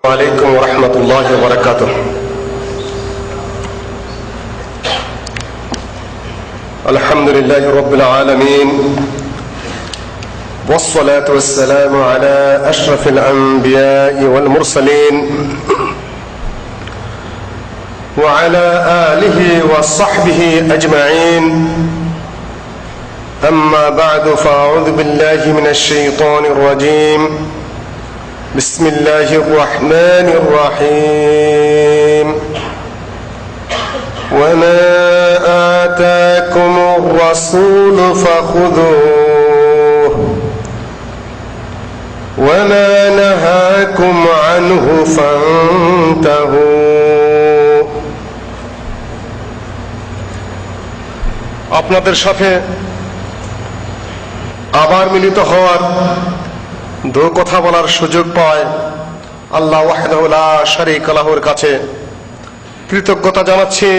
عليكم ورحمة الله وبركاته. الحمد لله رب العالمين، والصلاة والسلام على أشرف الأنبياء والمرسلين وعلى آله وصحبه أجمعين. أما بعد، فأعوذ بالله من الشيطان الرجيم. بسم الله الرحمن الرحيم. وما آتاكم الرسول فخذوه وما نهاكم عنه فانتهوا. আপনাদের সাথে আবার মিলিত হওয়ার দু কথা বলার সুযোগ পায় আল্লাহ ওয়াহদাহু লা শারীকা লাহুর কাছে কৃতজ্ঞতা জানাচ্ছি।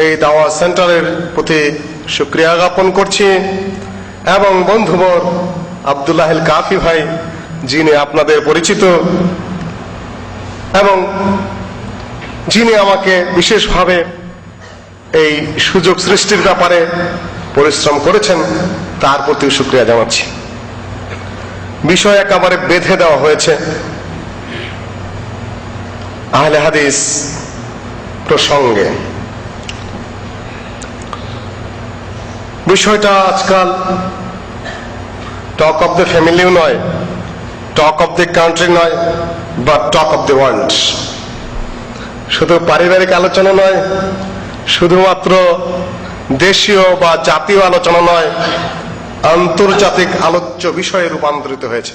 এই দাওয়া সেন্টারের প্রতি শুকরিয়া জ্ঞাপন করছি এবং বন্ধুবর আব্দুল্লাহ আল কাফি ভাই, যিনি আপনাদের পরিচিত এবং যিনি আমাকে বিশেষভাবে এই সুযোগ সৃষ্টির ব্যাপারে পরিশ্রম করেছেন, তার প্রতি শুকরিয়া জানাচ্ছি। বিষয় একেবারে বেঁধে দেওয়া হয়েছে আহলে হাদিস প্রসঙ্গে। বিষয়টা আজকাল টক অফ দ্য ফ্যামিলিও নয়, টক অফ দ্য কান্ট্রি নয়, বা টক অফ দ্য ওয়ার্ল্ড। শুধু পারিবারিক আলোচনা নয়, শুধুমাত্র দেশীয় বা জাতীয় আলোচনা নয়, আন্তর্জাতিক আলোচ্য বিষয়ে রূপান্তরিত হয়েছে।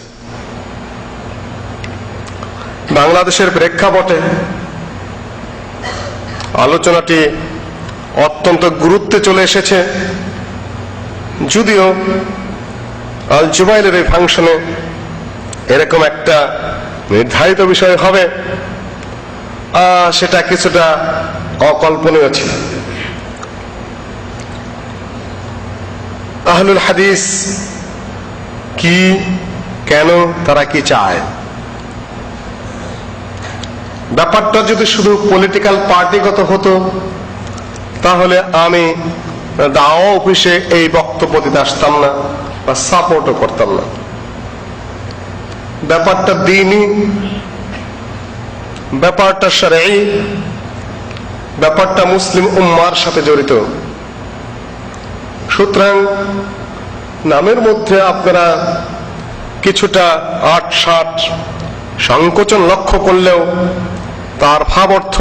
বাংলাদেশের প্রেক্ষাপটে আলোচনাটি অত্যন্ত গুরুত্বে চলে এসেছে। যদিও আল জুবাইলের এই ফাংশনে এরকম একটা নির্ধারিত বিষয় হবে, সেটা কিছুটা অকল্পনীয় ছিল। আহলুল হাদিস কি, কেন, তারা কি চায়? ব্যাপারটা যদি শুধু পলিটিক্যাল পার্টিগত হতো, তাহলে আমি দাওয়া অফিসে এই বক্তব্য দিতে আসতাম না বা সাপোর্টও করতাম না। ব্যাপারটা দ্বীনি, ব্যাপারটা শরঈ, ব্যাপারটা মুসলিম উম্মার সাথে জড়িত। সুতরাং নামের মধ্যে আপনারা কিছুটা আট-ষাট সংকোচন লক্ষ্য করলেও তার ভাব অর্থ,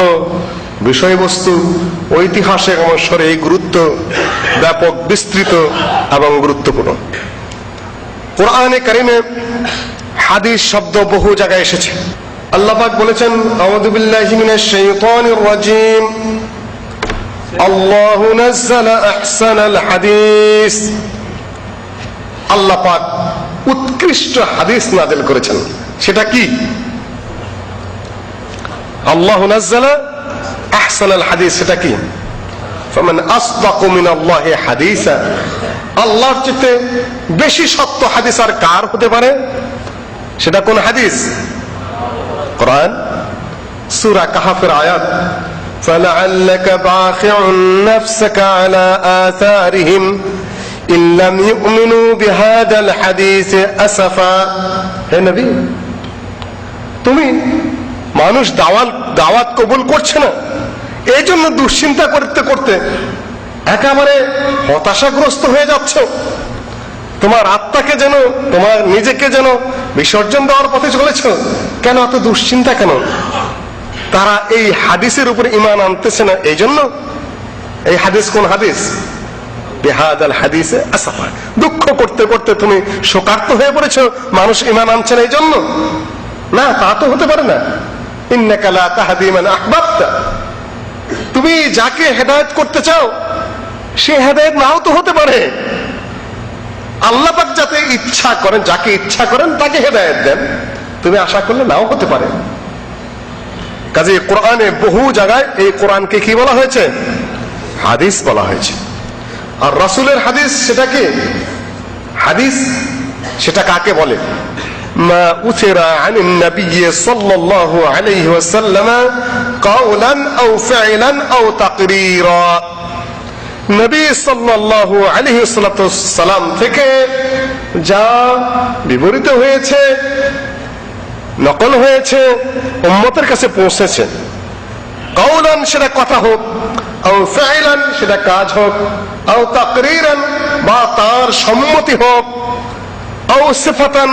বিষয়বস্তু, ঐতিহাসিক অবসরে এই গুরুত্ব ব্যাপক, বিস্তৃত এবং গুরুত্বপূর্ণ। কোরআনে কারিমে হাদিস শব্দ বহু জায়গায় এসেছে। আল্লাহ পাক বলেছেন, আউযু বিল্লাহি মিনাশ শাইতানির রাজীম, আল্লাহু নাযালা আহসানাল হাদিস। আল্লাহ পাক উৎকৃষ্ট হাদিস নাযিল করেছেন। সেটা কি? আল্লাহু নাযালা আহসানাল হাদিস, সেটা কি? ফামান আসদাকু মিনাল্লাহি হাদিসা। আল্লাহর চেয়ে বেশি সত্য হাদিস আর কার হতে পারে? সেটা কোন হাদিস? কোরআন সূরা কাহফের আয়াত, فَلَعَلَّكَ بَاخِعٌ نَفْسَكَ عَلَى آثَارِهِمْ إِن لَّمْ يُؤْمِنُوا بِهَذَا الْحَدِيثِ أَسَفًا। হে নবী, তুমি মানুষ দাওয়াত কবুল করছে না, এই জন্য দুশ্চিন্তা করতে করতে একেবারে হতাশাগ্রস্ত হয়ে যাচ্ছ। তোমার আত্মাকে যেন, তোমার নিজেকে যেন বিসর্জন দেওয়ার পথে চলেছ। কেন এত দুশ্চিন্তা কেন? তারা এই হাদিসের উপরে ঈমান আনতেছে না, এই জন্য। এই হাদিস কোন হাদিস? বিহাদাল হাদিসে আসাফা। দুঃখ করতে করতে তুমি শোকার্ত হয়ে পড়েছো, মানুষ ঈমান আনছে না এই জন্য? না, তা তো হতে পারে না। ইন্নাকা লা তাহদি মান আহবাবতা। তুমি যাকে হেদায়েত করতে চাও, সে হেদায়েত নাও তো হতে পারে। আল্লাহ পাক যাতে ইচ্ছা করেন, যাকে ইচ্ছা করেন তাকে হেদায়েত দেন, তুমি আশা করলে নাও হতে পারে। কাজে কোরআনে বহু জায়গায় এই কোরআনকে কি বলা হয়েছে? হাদিস বলা হয়েছে। আর রাসূলের হাদিস, সেটা কি হাদিস? সেটা কাকে বলে? মা উথিরা আনিন নবী সাল্লাল্লাহু আলাইহি ওয়াসাল্লাম কাওলান আও ফি'লান আও তাকরীরা। নবী সাল্লাল্লাহু আলাইহি সাল্লাম থেকে যা বিবরিত হয়েছে, নকল হয়েছে, উম্মতের কাছে পৌঁছেছে, কাওলান সেটা কথা হোক, আও ফি'লান সেটা কাজ হোক, আও তাকরীরান বা তার সম্মতি হোক, আও সিফাতান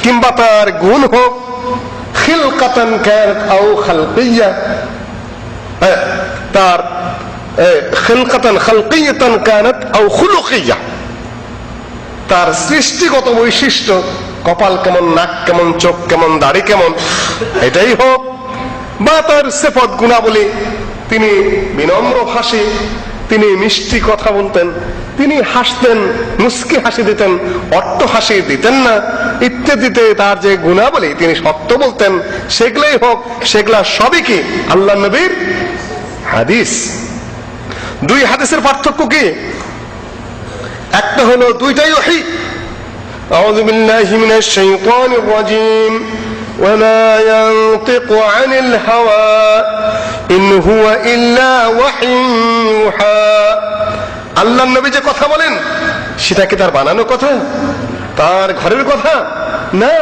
কিংবা তার গুণ হোক, খিলকাতান কানাত আও খালকিয়্যা তার খিলকাতান খালকিয়্যাতান কানাত আও খুলুকিয়্যা তার সৃষ্টিগত বৈশিষ্ট্য, কপাল কেমন, নাক কেমন, চোখ কেমন, দাড়ি কেমন, এটাই হোক, বা তার সিফাত গুণাবলী, তিনি বিনম্র ভাষী, তিনি মিষ্টি কথা বলতেন, তিনি হাসতেন, মুস্কি হাসি দিতেন, অট্ট হাসি দিতেন না, ইত্যাদিতে তার যে গুণাবলী, তিনি সত্য বলতেন, সেগুলাই হোক, সেগুলা সবই কি আল্লাহ নবীর হাদিস। দুই হাদিসের পার্থক্য কি? একটা হলো দুইটাই ওহী। আউযু বিল্লাহি মিনাশ শাইতানির রাজীম ওয়া মা ইয়ানতিকু আনিল হাওয়া ইন হুয়া ইল্লা ওয়াহয়ুন ইউহা। আল্লাহর নবী যে কথা বলেন সেটা কি তার বানানো কথা, তার ঘরের কথা? না,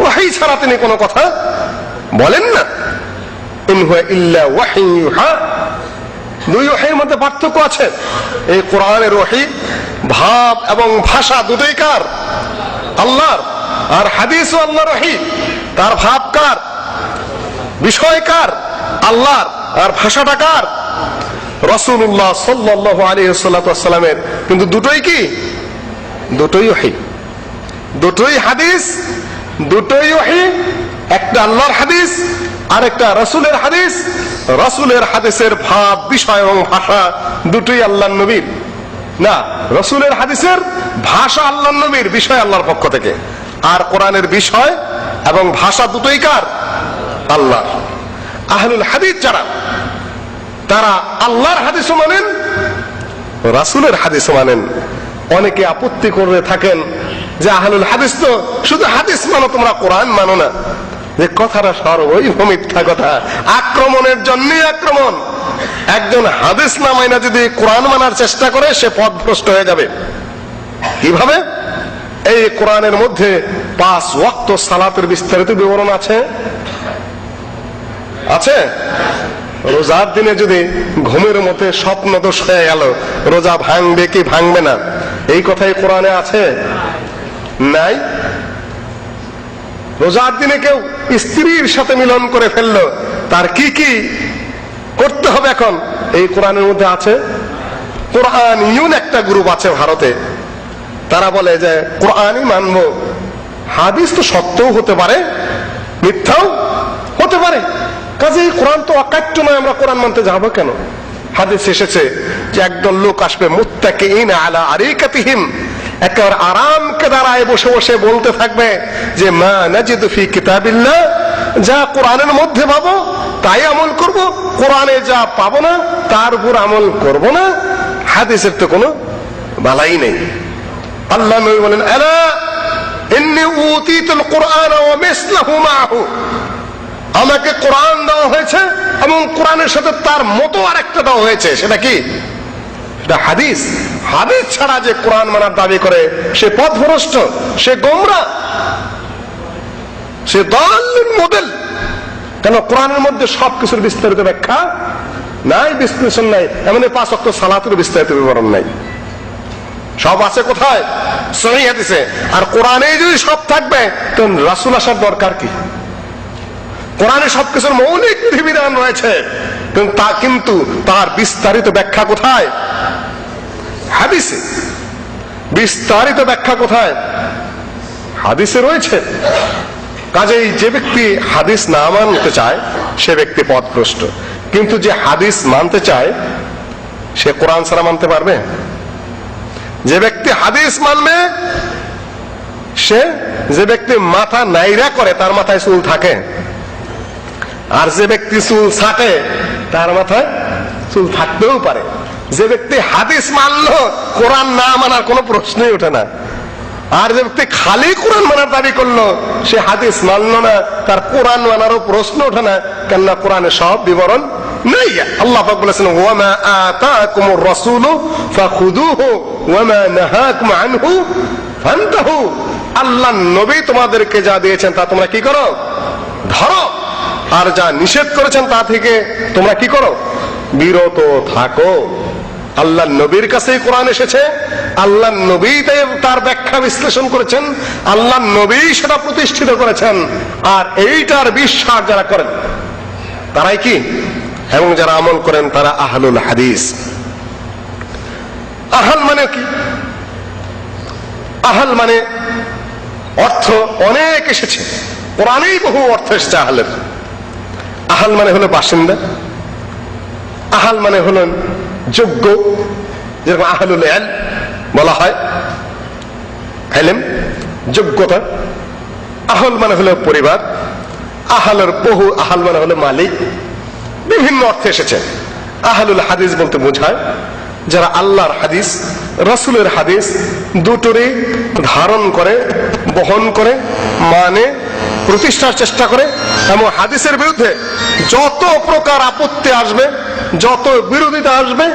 ওহী ছাড়া তিনি কোনো কথা বলেন না। ইন হুয়া ইল্লা ওয়াহয়ুন ইউহা। দুই ওহীর মধ্যে পার্থক্য আছে। এই কোরআনের ওহী ভাব এবং ভাষা দুটোই কার? আল্লাহর। আর হাদিসও আল্লাহর ওহী, তার ভাব কার? বিষয় কার? আল্লাহর। আর ভাষাটা কার? রাসূলুল্লাহ সাল্লাল্লাহু আলাইহি ওয়াসাল্লামের। কিন্তু দুটোই কি? দুটোই ওহী, দুটোই হাদিস, দুটোই ওহী। একটা আল্লাহর হাদিস আর একটা রাসূলের হাদিস। রাসূলের হাদিসের ভাব, বিষয় এবং ভাষা দুটোই আল্লাহর নবীর। না, রাসূলের হাদিসের ভাষা আল্লাহর নবীর, বিষয় আল্লাহর পক্ষ থেকে। আর কোরআনের বিষয় এবং ভাষা দুটোই কার? আল্লাহর। আহলুল হাদিস যারা, তারা আল্লাহর হাদিসও মানেন, রাসূলের হাদিসও মানেন। অনেকে আপত্তি করে থাকেন যে আহলুল হাদিস তো শুধু হাদিস মানো, তোমরা কোরআন মানো না। যে কথাটা সর্বই মিথ্যা কথা, আক্রমণের জন্যই আক্রমণ। একজন হাদিস না মাইনা যদি কোরআন মানার চেষ্টা করে, সে পথভ্রষ্ট হয়ে যাবে। কিভাবে? এই কোরআনের মধ্যে 5 ওয়াক্ত সালাতের বিস্তারিত বিবরণ আছে। আছে? রোজার দিনে যদি ঘুমের মধ্যে স্বপ্ন দোষ হয়ে গেল, রোজা ভাঙবে কি ভাঙবে না, এই কথাই কোরআনে আছে? নাই। রোজার দিনে কেউ স্ত্রীর সাথে মিলন করে ফেললো, তার কি কি করতে হবে এখন, এই কোরআনের মধ্যে আছে। কোরআনিয়ুন একটা গ্রুপ আছে ভারতে, তারা বলে যে কোরআনই মানবো। হাদিস তো সত্যও হতে পারে, মিথ্যাও হতে পারে, কাজেই কোরআন তো অকাট্য নয়, আমরা কোরআন মানতে যাবো কেন? হাদিস এসেছে যে একদল লোক আসবে, মুত্তাকিইন আলা আরিকাতিহিম, একেবারে আরামকে দাঁড়ায় বসে বসে বলতে থাকবে যে মা নাজিদু ফি কিতাবিল্লাহ, যা কোরআনের মধ্যে পাবো তাই আমল করব, কোরআনে যা পাবো না তার উপর আমল করব না। হাদিসের তো কোনো বালাই নেই। আল্লাহ নবী বলেন, আলা ইন্নী উতীতুল কুরআন ওয়া মিসলহু মাহু, আমাকে কোরআন দেওয়া হয়েছে এবং কোরআনের সাথে তার মতো আরেকটা দেওয়া হয়েছে। সেটা কি? সেটা হাদিস। হাদিস ছাড়া যে কোরআন মানার দাবি করে, সে পথভ্রষ্ট, সে গোমরা, সে দাল্লুন মুদিল। কেন? কোরআনের মধ্যে সবকিছুর বিস্তারিত ব্যাখ্যা নাই, বিশ্লেষণ নাই। এমন 5 ওয়াক্ত সালাতের বিস্তারিত বিবরণ নাই। সব আছে কোথায়? সহিহ হাদিসে। আর কোরআনে যদি সব থাকবে, তো রাসূল আসার দরকার কি? কোরআনে সবকিছুর মৌলিক বিধিবিধান রয়েছে, কিন্তু তার বিস্তারিত ব্যাখ্যা কোথায়? হাদিসে। বিস্তারিত ব্যাখ্যা কোথায়? হাদিসে রয়েছে। কাজেই যে ব্যক্তি হাদিস না মানতে চায়, সে ব্যক্তি পথভ্রষ্ট। কিন্তু যে হাদিস মানতে চায়, সে কোরআন ছাড়া মানতে পারবে? যে ব্যক্তি হাদিস মানবে, যে ব্যক্তি মাথা নাইরা করে, তার মাথায় চুল থাকে। আর যে ব্যক্তি চুল ছাটে, তার মাথায় চুল থাকতেও পারে। যে ব্যক্তি হাদিস মানলো, কোরআন না মানার কোনো প্রশ্নই ওঠে না। আর যে ব্যক্তি খালি কোরআন মানার দাবি করলো সে হাদিস মানলো না, তার কোরআন মানারও প্রশ্ন ওঠে না, কেননা কোরআনে সব বিবরণ নেই। আল্লাহ পাক বলেছেন ওয়ামা আতাকুমুর রাসূলু ফাখুযুহু ওয়ামা নাহাকুম আনহু ফান্তাহু। আল্লাহ নবী তোমাদেরকে যা দিয়েছেন তা তোমরা কি করো? ধরো। আর যা নিষেধ করেছেন তা থেকে তোমরা কি করো? বিরত থাকো। আল্লাহ নবীর কাছেই কোরআন এসেছে, আল্লাহ নবী তার ব্যাখ্যা বিশ্লেষণ করেছেন, আল্লাহ নবী সেটা প্রতিষ্ঠিত করেছেন। আর এইটার বিশ্বাস যারা করেন তারাই কি, এবং যারা আমল করেন তারা আহলুল হাদিস। আহল মানে কি? আহল মানে অর্থ অনেক এসেছে, কোরআনেই বহু অর্থ এসেছে আহলের। আহল মানে হলো বাসিন্দা, আহল মানে হলো যোগ্য, যেরকম আহলুল ইলম বলা হয়, ইলম যোগ্যতা। আহল মানে হলো পরিবার, আহলের বহু, আহল মানে হলো মালিক, বিভিন্ন অর্থে এসেছে। আহলুল হাদিস বলতে বোঝায় যারা আল্লাহর হাদিস রাসূলের হাদিস দুটোরই ধারণ করে, বহন করে, মানে প্রতিষ্ঠার চেষ্টা করে, এবং হাদিসের বিরুদ্ধে যত প্রকার আপত্তি আসবে, যত বিরোধিতা আসবে,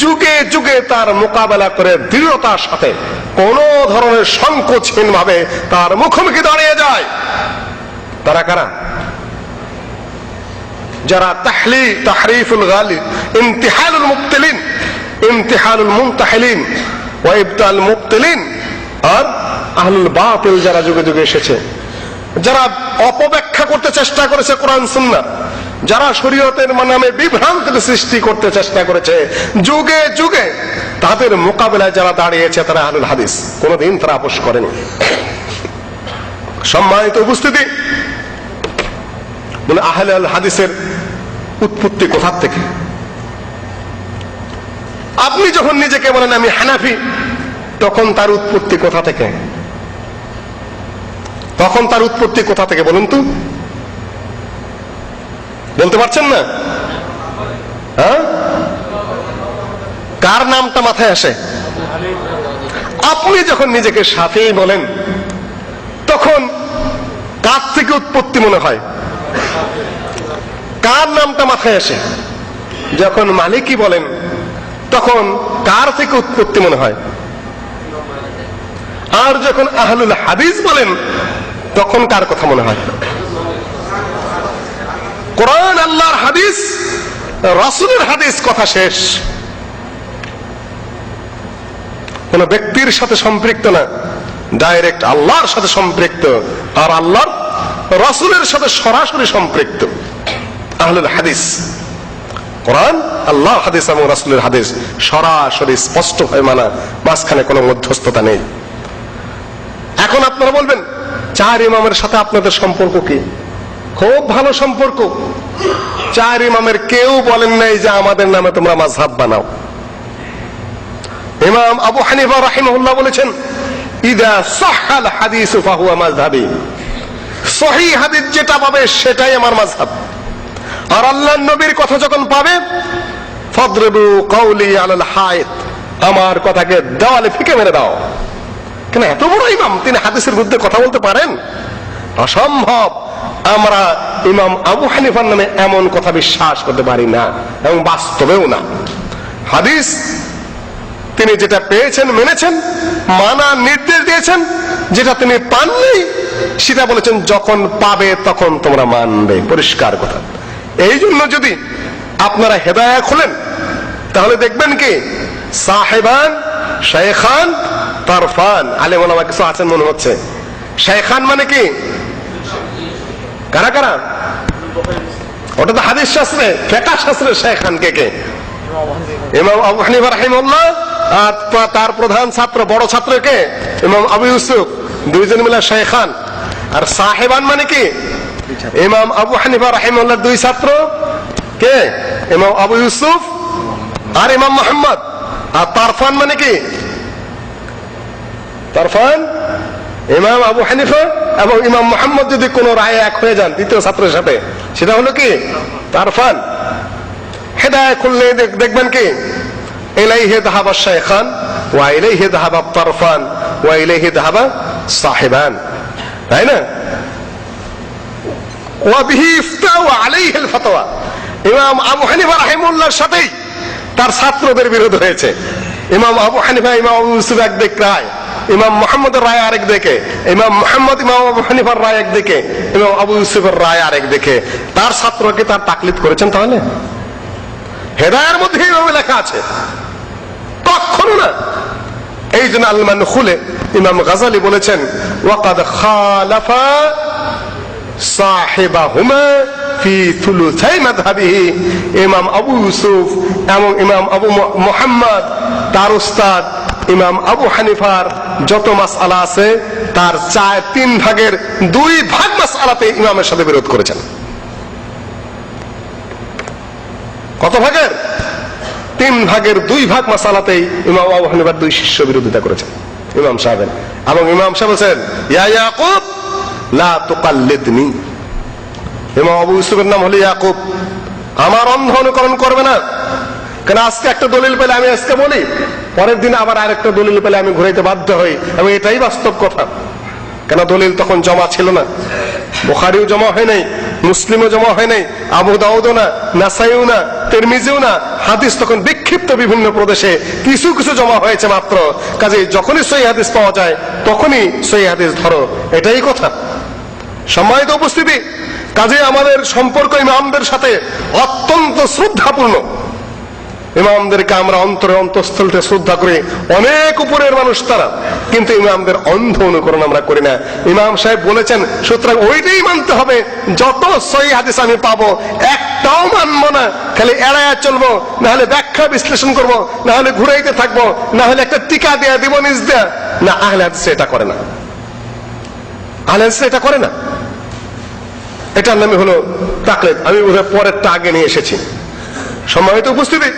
যুগে যুগে তার মোকাবেলা করে দৃঢ়তার সাথে কোন ধরনের সংকোচহীন ভাবে তার মুখোমুখি দাঁড়িয়ে যায়। তারা কারা? যারা তাহরিফুল গালি, ইমতিহানুল মুবতিলিন, ইমতিহানুল মুনতাহিলিন ওয়া ইবতাল মুবতিলিন, আর আহলুল বাতিল যারা যুগে যুগে এসেছে, যারা অপব্যাখ্যা করতে চেষ্টা করেছে কোরআন সুন্নাহ, যারা শরীয়তের নামে বিভ্রান্তির সৃষ্টি করতে চেষ্টা করেছে যুগে যুগে, তাদের মোকাবেলায় যারা দাঁড়িয়েছে তারা আহলুল হাদিস। কোনদিন তারা আপোষ করেনি। সম্মানিত উপস্থিতি, বলে আহলুল হাদিসের উৎপত্তি কোথা থেকে? আপনি যখন নিজেকে বলেন আমি হানাফি, তখন তার উৎপত্তি কোথা থেকে? তখন তার উৎপত্তি কোথা থেকে বলুন তো? বলতে পারছেন না? হ্যাঁ, কার নামটা মাথায় আসে? আপনি যখন নিজেকে শাফিঈ বলেন তখন কার থেকে উৎপত্তি মনে হয়? কার নামটা মাথায় আসে? যখন মালিকি বলেন তখন কার থেকে উৎপত্তি মনে হয়? আর যখন আহলুল হাদিস বলেন তখন কার কথা মনে হয়? কোরআন, আল্লাহর হাদিস, রাসূলের হাদিস, কথা শেষ। কোন ব্যক্তির সাথে সম্পৃক্ত না, ডাইরেক্ট আল্লাহর সাথে সম্পৃক্ত, আর আল্লাহর রাসূলের সাথে সরাসরি সম্পৃক্ত। আহলুল হাদিস কোরআন, আল্লাহর হাদিস এবং রাসূলের হাদিস সরাসরি স্পষ্ট হয়ে মানা, মাঝখানে কোনো মধ্যস্থতা নেই। এখন আপনারা বলবেন চার ইমামের সাথে আপনাদের সম্পর্ক কি? খুব ভালো সম্পর্ক। চার ইমামের কেউ বলেন নাই যে আমাদের নামে তোমরা মাযহাব বানাও। ইমাম আবু হানিফা রাহিমাহুল্লাহ বলেছেন ইদা সাহহাল হাদিসু ফাহুয়া মাযহাবি, সহিহ হাদিস যেটা পাবে সেটাই আমার মাযহাব। আর আল্লাহর নবীর কথা যখন পাবে ফাদরিবু কওলি আলাল হায়েত, আমার কথাকে দেওয়ালে ফিকে মেরে দাও। কেন? এত বড় ইমাম, তিনি হাদিসের বিরুদ্ধে কথা বলতে পারেন? অসম্ভব। আমরা ইমাম আবু হানিফার নামে এমন কথা বিশ্বাস করতে পারি না, এবং বাস্তবেও না। হাদিস তিনি যেটা পেয়েছেন মেনেছেন, মানার নির্দেশ দিয়েছেন। যেটা তিনি পাননি সেটা বলেছেন যখন পাবে তখন তোমরা মানবে, পরিষ্কার কথা। এই জন্য যদি আপনারা হেদায়েত খুলেন তাহলে দেখবেন কি সাহেবান, শাইখান, তারফান, আলেম ওলামা কিছু আছেন মনে হচ্ছে। শাইখান মানে কি? কারা কারা? ওটা তো হাদিস শাস্ত্রে, ফিকহ শাস্ত্রে শাইখান কে কে? ইমাম আবু হানিফা রাহিমাহুল্লাহ, আর তার প্রধান ছাত্র, বড় ছাত্র কে? ইমাম আবু ইউসুফ। দুইজন মিলে শাইখান। আর সাহেবান মানে কি? ইমাম আবু হানিফা রাহিমাহুল্লাহর দুই ছাত্র কে? ইমাম আবু ইউসুফ আর ইমাম মুহাম্মদ। আর তারফান মানে কি? তারফান ইমাম আবু হানিফা এবং ইমাম মুহাম্মদ যদি কোন রায়ে এক হয়ে যান দ্বিতীয় ছাত্রের সাথে, সেটা হলো কি? তারফান। হেদায়েত খুললে দেখবেন কি ইলাইহি যাহাবা শাইখান ওয়া ইলাইহি যাহাবা তারফান ওয়া ইলাইহি যাহাবা সাহিবান, তাই না? ওয়া বিহি ইফতা ওয়া আলাইহি আল ফাতওয়া। ইমাম আবু হানিফা রাহিমাহুল্লাহর সাথেই তার ছাত্রদের বিরোধ হয়েছে। ইমাম আবু হানিফা ইমাম আবু ইউসুফ একদিক রায়, ইমাম মুহাম্মদের রায় আরেক দিকে, ইমাম মুহাম্মদ ইমাম আবু হানিফার রায় একদিকে, ইমাম আবু ইউসুফের রায় আরেক দিকে। তার ছাত্রকে তার তাকলিদ করেছেন তাহলে? হেদায়ের মধ্যে এইভাবে লেখা আছে, কখনো না। এই জন্য আল মানখুলে ইমাম গাজালি বলেছেন ওয়াকাদ খালাফা সাহিবাহুমা ফি থুলুসাই মাযহাবিহি। ইমাম আবু ইউসুফ এবং ইমাম আবু মুহাম্মদ তার উস্তাদ ইমাম আবু হানিফার যত মাসআলা আছে তার 3/2 ভাগ মাসআলাতে ইমামের সাথে বিরোধ করেছেন। কত ভাগের? 3/2 ভাগ মাসআলাতেই ইমাম আবু হানিফার 2 শিষ্য বিরোধিতা করেছেন ইমাম সাহেবের। এবং ইমাম সাহেব বলেছেন ইয়া ইয়াকুব লা তুকাল্লিদনি। ইমাম আবু ইউসুফের নাম হলো ইয়াকুব, আমার অন্ধ অনুকরণ করবে না। কেন আজকে একটা দলিল পেলে আমি আজকে বলি, পরের দিন আবার আরেকটা দলিল পেলে আমি ঘুরাইতে বাধ্য হই, এবং এটাই বাস্তব কথা। কেন দলিল তখন জমা ছিল না, বুখারীও জমা হয় নাই, মুসলিমও জমা হয় নাই, আবু দাউদও না, নাসাইও না, তিরমিজিও না। হাদিস তখন বিক্ষিপ্ত বিভিন্ন প্রদেশে, কিছু কিছু জমা হয়েছে মাত্র। কাজে যখনই সহিহ হাদিস পাওয়া যায় তখনই সহিহ হাদিস ধরো, এটাই কথা। সম্মানিত উপস্থিতি, কাজে আমাদের সম্পর্ক ইমামদের সাথে অত্যন্ত শ্রদ্ধাপূর্ণ। ইমামদেরকে আমরা অন্তরে অন্তঃস্থলতে শ্রদ্ধা করি, অনেক উপরের মানুষ তারা, কিন্তু ইমামদের অন্ধ অনুকরণ আমরা করি না। ইমাম সাহেব বলেছেন, সুতরাং ওইটাই মানতে হবে। যত সহিহ হাদিস আমি পাবো একটাও মানবো না, খালি এড়ায়া চলবো, না হলে ব্যাখ্যা বিশ্লেষণ করবো, না হলে ঘুরাইতে থাকবো, না হলে একটা টিকা দেয়া দিব নিজ দেয়া। না, আহলে হাদিস এটা করে না, আহলে হাদিস এটা করে না। এটার নামে হলো তাকলিদ। আমি বোধহয় পরেরটা আগে নিয়ে এসেছি। সম্মানিত উপস্থিতি,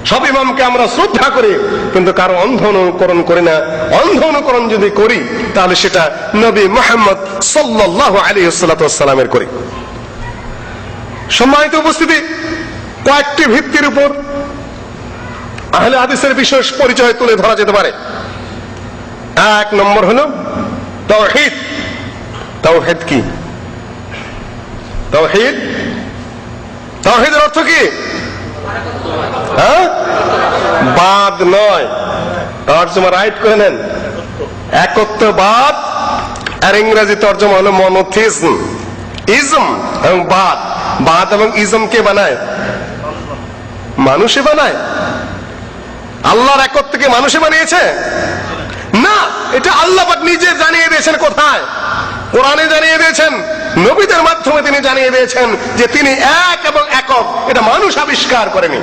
সব ইমামকে আমরা শ্রদ্ধা করি, কিন্তু কারো অন্ধ অনুকরণ করি না। অন্ধ অনুকরণ যদি করি তাহলে সেটা নবী মুহাম্মদ সাল্লাল্লাহু আলাইহি ওয়াসাল্লামের করি। সম্মানিত উপস্থিতি, কয়েকটি ভিত্তির উপর আহলে হাদিসের বিশেষ পরিচয় তুলে ধরা যেতে পারে। 1 নম্বর হলো তাওহীদ। তাওহীদ কি? তাওহীদ, তাওহীদের অর্থ কি? বাদ নয়, তর্জমা রাইট করে নেন। একত্ববাদ, আর ইংরেজি তর্জমা হলো মনোথিজম। ইজম এবং বাদ, বাদ এবং ইজম কে বানায়? মানুষে বানায়। আল্লাহর একত্বকে মানুষে বানিয়েছে না, এটা আল্লাহ পাক নিজে জানিয়ে দিয়েছেন। কোথায়? কোরআনে জানিয়ে দিয়েছেন, নবীদের মাধ্যমে তিনি জানিয়ে দিয়েছেন যে তিনি এক এবং একক। এটা মানুষ আবিষ্কার করেনি।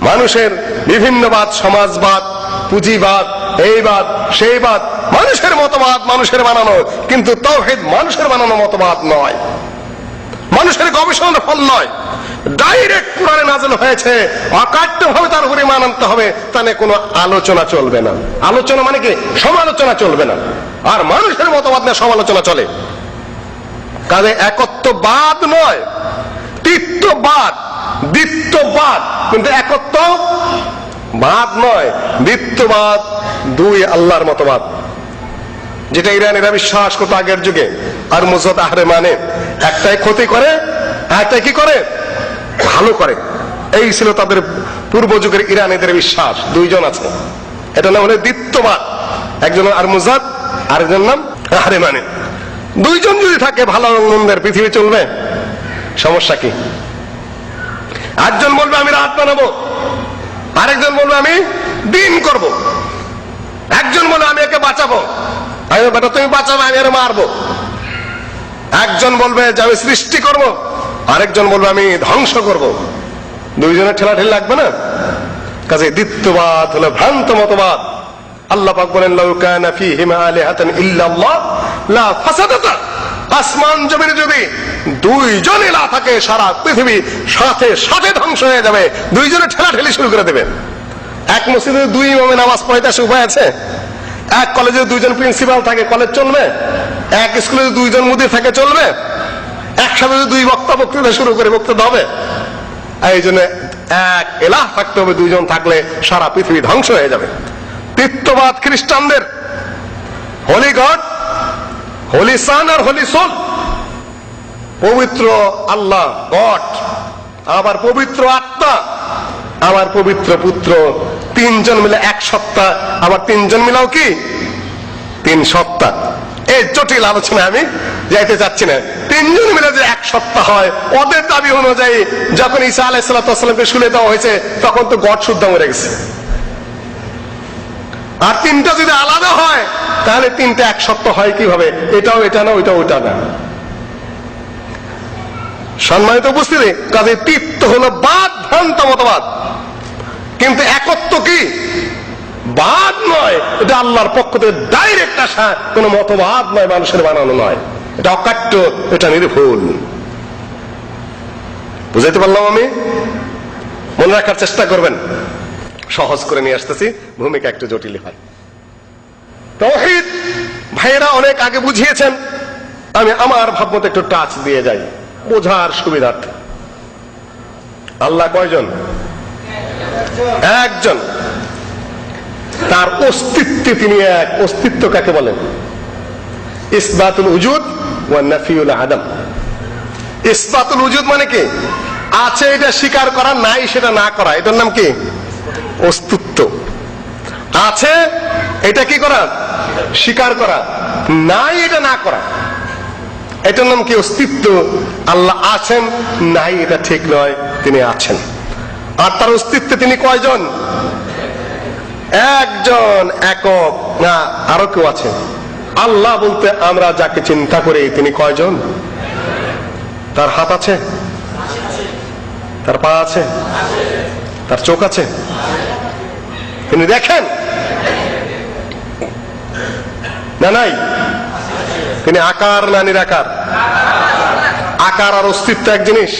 মানুষের বিভিন্নবাদ, সমাজবাদ, পুঁজিবাদ, এইবাদ সেইবাদ, মানুষের মতবাদ, মানুষের বানানো, কিন্তু তাওহীদ মানুষের বানানো মতবাদ নয়, মানুষের গবেষণার ফল নয়। ডাইরেক্ট কোরআনে নাযিল হয়েছে, অকাট্যভাবে তার উপরে ঈমান আনতে হবে, তাহলে কোনো আলোচনা চলবে না। আলোচনা মানে কি? সমালোচনা চলবে না। আর মানুষের মতবাদ না সমালোচনা চলে। কাজে একত্ববাদ নয়, তৃতীয়বাদ, দ্বিতীয়বাদ, কিন্তু একত্ববাদ নয়। দ্বিতীয়বাদ 2 আল্লাহর মতবাদ, যেটা ইরানিরা বিশ্বাস করতো আগের যুগে। আর মুজাদ আহরে মানে একটাই ক্ষতি করে, একটাই কি করে? ভালো করে। এই ছিল তাদের পূর্ব যুগের ইরানিদের বিশ্বাস। 2 জন আছে, এটা নাম হলো দ্বিতীয়বাদ। একজন আর মুজাদ, আরেকজন নাম আহরে মানে। 2 জন যদি থাকে, ভালো মন্দের পৃথিবী চলবে। সমস্যা কি? একজন বলবে আমি রাত বানাবো, আরেকজন বলবে আমি দিন করব। একজন বলবে আমি একে বাঁচাবো, আমি বেটা তুমি বাঁচাবো, আমি এর মারবো। একজন বলবে যে আমি সৃষ্টি করব, আরেকজন বলবে আমি ধ্বংস করব। 2 জনের ঠেলাঠেলি লাগবে না? কাজে দ্বিতীয়বাদ হলো ভ্রান্ত মতবাদ। আল্লাহ পাক বলেন লাউ কানা ফীহিমা আলিহাতান ইল্লাল্লাহ লা ফাসাদাতা। আসমান জমিনে যদি 2 জন ইলাহ থাকে, সারা পৃথিবী সাথে সাথে ধ্বংস হয়ে যাবে। 2 জনের ঠেলাঠেলি শুরু করে দেবেন। এক মসজিদে 2 ইমামে নামাজ পড়াইতে আসে, উপায় আছে? এক কলেজে 2 জন প্রিন্সিপাল থাকে, কলেজ চলবে? এক স্কুলে 2 জন মুদির থাকে, চলবে? একসাথে 2 বক্তা বক্তৃতা শুরু করে বক্তৃতা হবে? এই জন্য এক ইলাহ থাকতে হবে। 2 জন থাকলে সারা পৃথিবী ধ্বংস হয়ে যাবে। তৃত্ববাদ খ্রিস্টানদের, হোলি গড, হোলি সান আর হোলি সোল, পবিত্র আল্লাহ গড, আবার পবিত্র আত্মা, আবার পবিত্র পুত্র, তিনজন মিলে এক সত্তা, আবার তিনজন মিলাও কি তিন সত্তা। এই জটিল আলোচনা আমি যাইতে চাচ্ছি না। তিনজন মিলে যে এক সত্তা হয়, ওদের দাবি অনুযায়ী যখন ঈসা আলাইহিস সালামকে শুলে দেওয়া হয়েছে তখন তো গড শুদ্ধ মরে গেছে। আর তিনটা যদি আলাদা হয় তাহলে তিনটা এক সত্য হয় কিভাবে? এটাও এটা না, ওইটাও ওইটা না। সম্মানিত উপস্থিতি, কাজে তৃপ্ত হলো বাদ, ভ্রান্ত মতবাদ। কিন্তু একত্ব কি? বাদ নয়, এটা আল্লাহর পক্ষ থেকে ডাইরেক্ট আসা, কোন মতবাদ নয়, মানুষের বানানো নয়। এটা অকাট্য, এটা নির্ভুল। বুঝাইতে পারলাম আমি? মনে রাখার চেষ্টা করবেন। সহজ করে নিয়ে আসতেছি, ভূমিকা একটু জটিল হয়। তাওহীদ ভাইয়েরা অনেক আগে বুঝিয়েছেন, আমি আমার ভাবমতো একটু টাচ দিয়ে যাই বোঝার সুবিধার্থে। আল্লাহ কয়জন? একজন। তার অস্তিত্বে তিনি এক। অস্তিত্ব কাকে বলেন? ইসবাতুল উজুদ ওয়া নাফিউল আদম। ইসবাতুল উজুদ মানে কি? আছে এটা স্বীকার করা, নাই সেটা না করা, এটার নাম কি? অস্তিত্ব। আছে এটা কি করা? স্বীকার করা। নাই এটা না করা, এটার নাম কি? অস্তিত্ব। আল্লাহ আছেন, নাই এটা ঠিক নয়, তিনি আছেন। আর তার অস্তিত্বে তিনি কয়জন? একজন, একক না, আরো কেউ আছে। আল্লাহ বলতে আমরা যাকে চিন্তা করি তিনি কয়জন? তার হাত আছে, তার পা আছে, তার চোখ আছে, তিনি দেখেন না নাই? তিনি আকার না নিরাকার? আকার আর অস্তিত্ব এক জিনিস।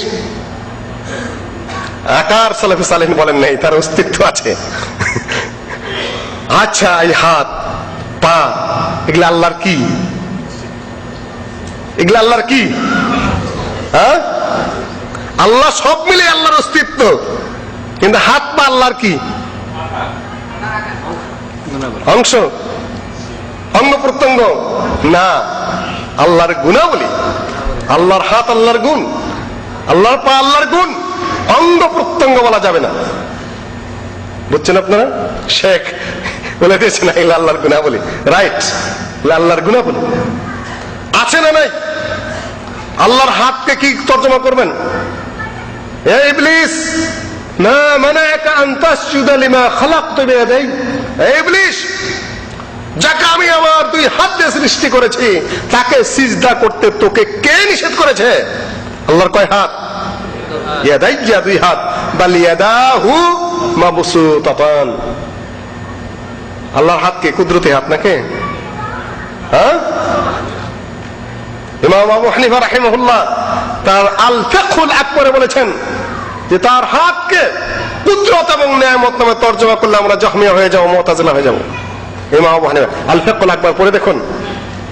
আকার সালাফে সালেহিন বলেন নাই, তার অস্তিত্ব আছে। আচ্ছা, এই হাত, পা, এগুলা আল্লাহর কি? এগুলা আল্লাহর কি? হ্যাঁ, আল্লাহ সব মিলে আল্লাহর অস্তিত্ব। কিন্তু হাত পা আল্লাহর কি? অংশ, অঙ্গ প্রত্যঙ্গ না, আল্লাহর গুণাবলী। আল্লাহর হাত আল্লাহর গুণ, আল্লাহর পা আল্লাহর গুণ, অঙ্গ প্রত্যঙ্গ বলা যাবে না। বুঝছেন আপনারা? শেখ বলে দিয়েছেন এগুলো আল্লাহর গুণাবলী। রাইট, আল্লাহর গুণাবলী আছে না নাই? আল্লাহর হাতকে কি তর্জমা করবেন? এ ইবলিস মা মানাআকা আন তাসজুদা লিমা খালাকতু বিয়াদাই। এ ইবলিস, যাকে আমি আমার দুই হাত দিয়ে সৃষ্টি করেছি তাকে সিজদা করতে তোকে কে নিষেধ করেছে? আল্লাহর কয় হাত? ইয়াদাইয়া, দুই হাত। বাল ইয়াদাহু মাবসুতাতান। আল্লাহর হাত কি কুদরতি হাত নাকি? হ্যাঁ, ইমাম আবু হানিফা রাহিমাহুল্লাহ তার আল ফিকহুল আকবরে বলেছেন যে তার হাতকে কুদরত এবং নিয়ামত নামে তর্জমা করলে আমরা জহমিয়া হয়ে যাব, মুতাজিলা হয়ে যাব। ইমাম আবু হানিফা আল ফিকহুল আকবর পড়ে দেখুন,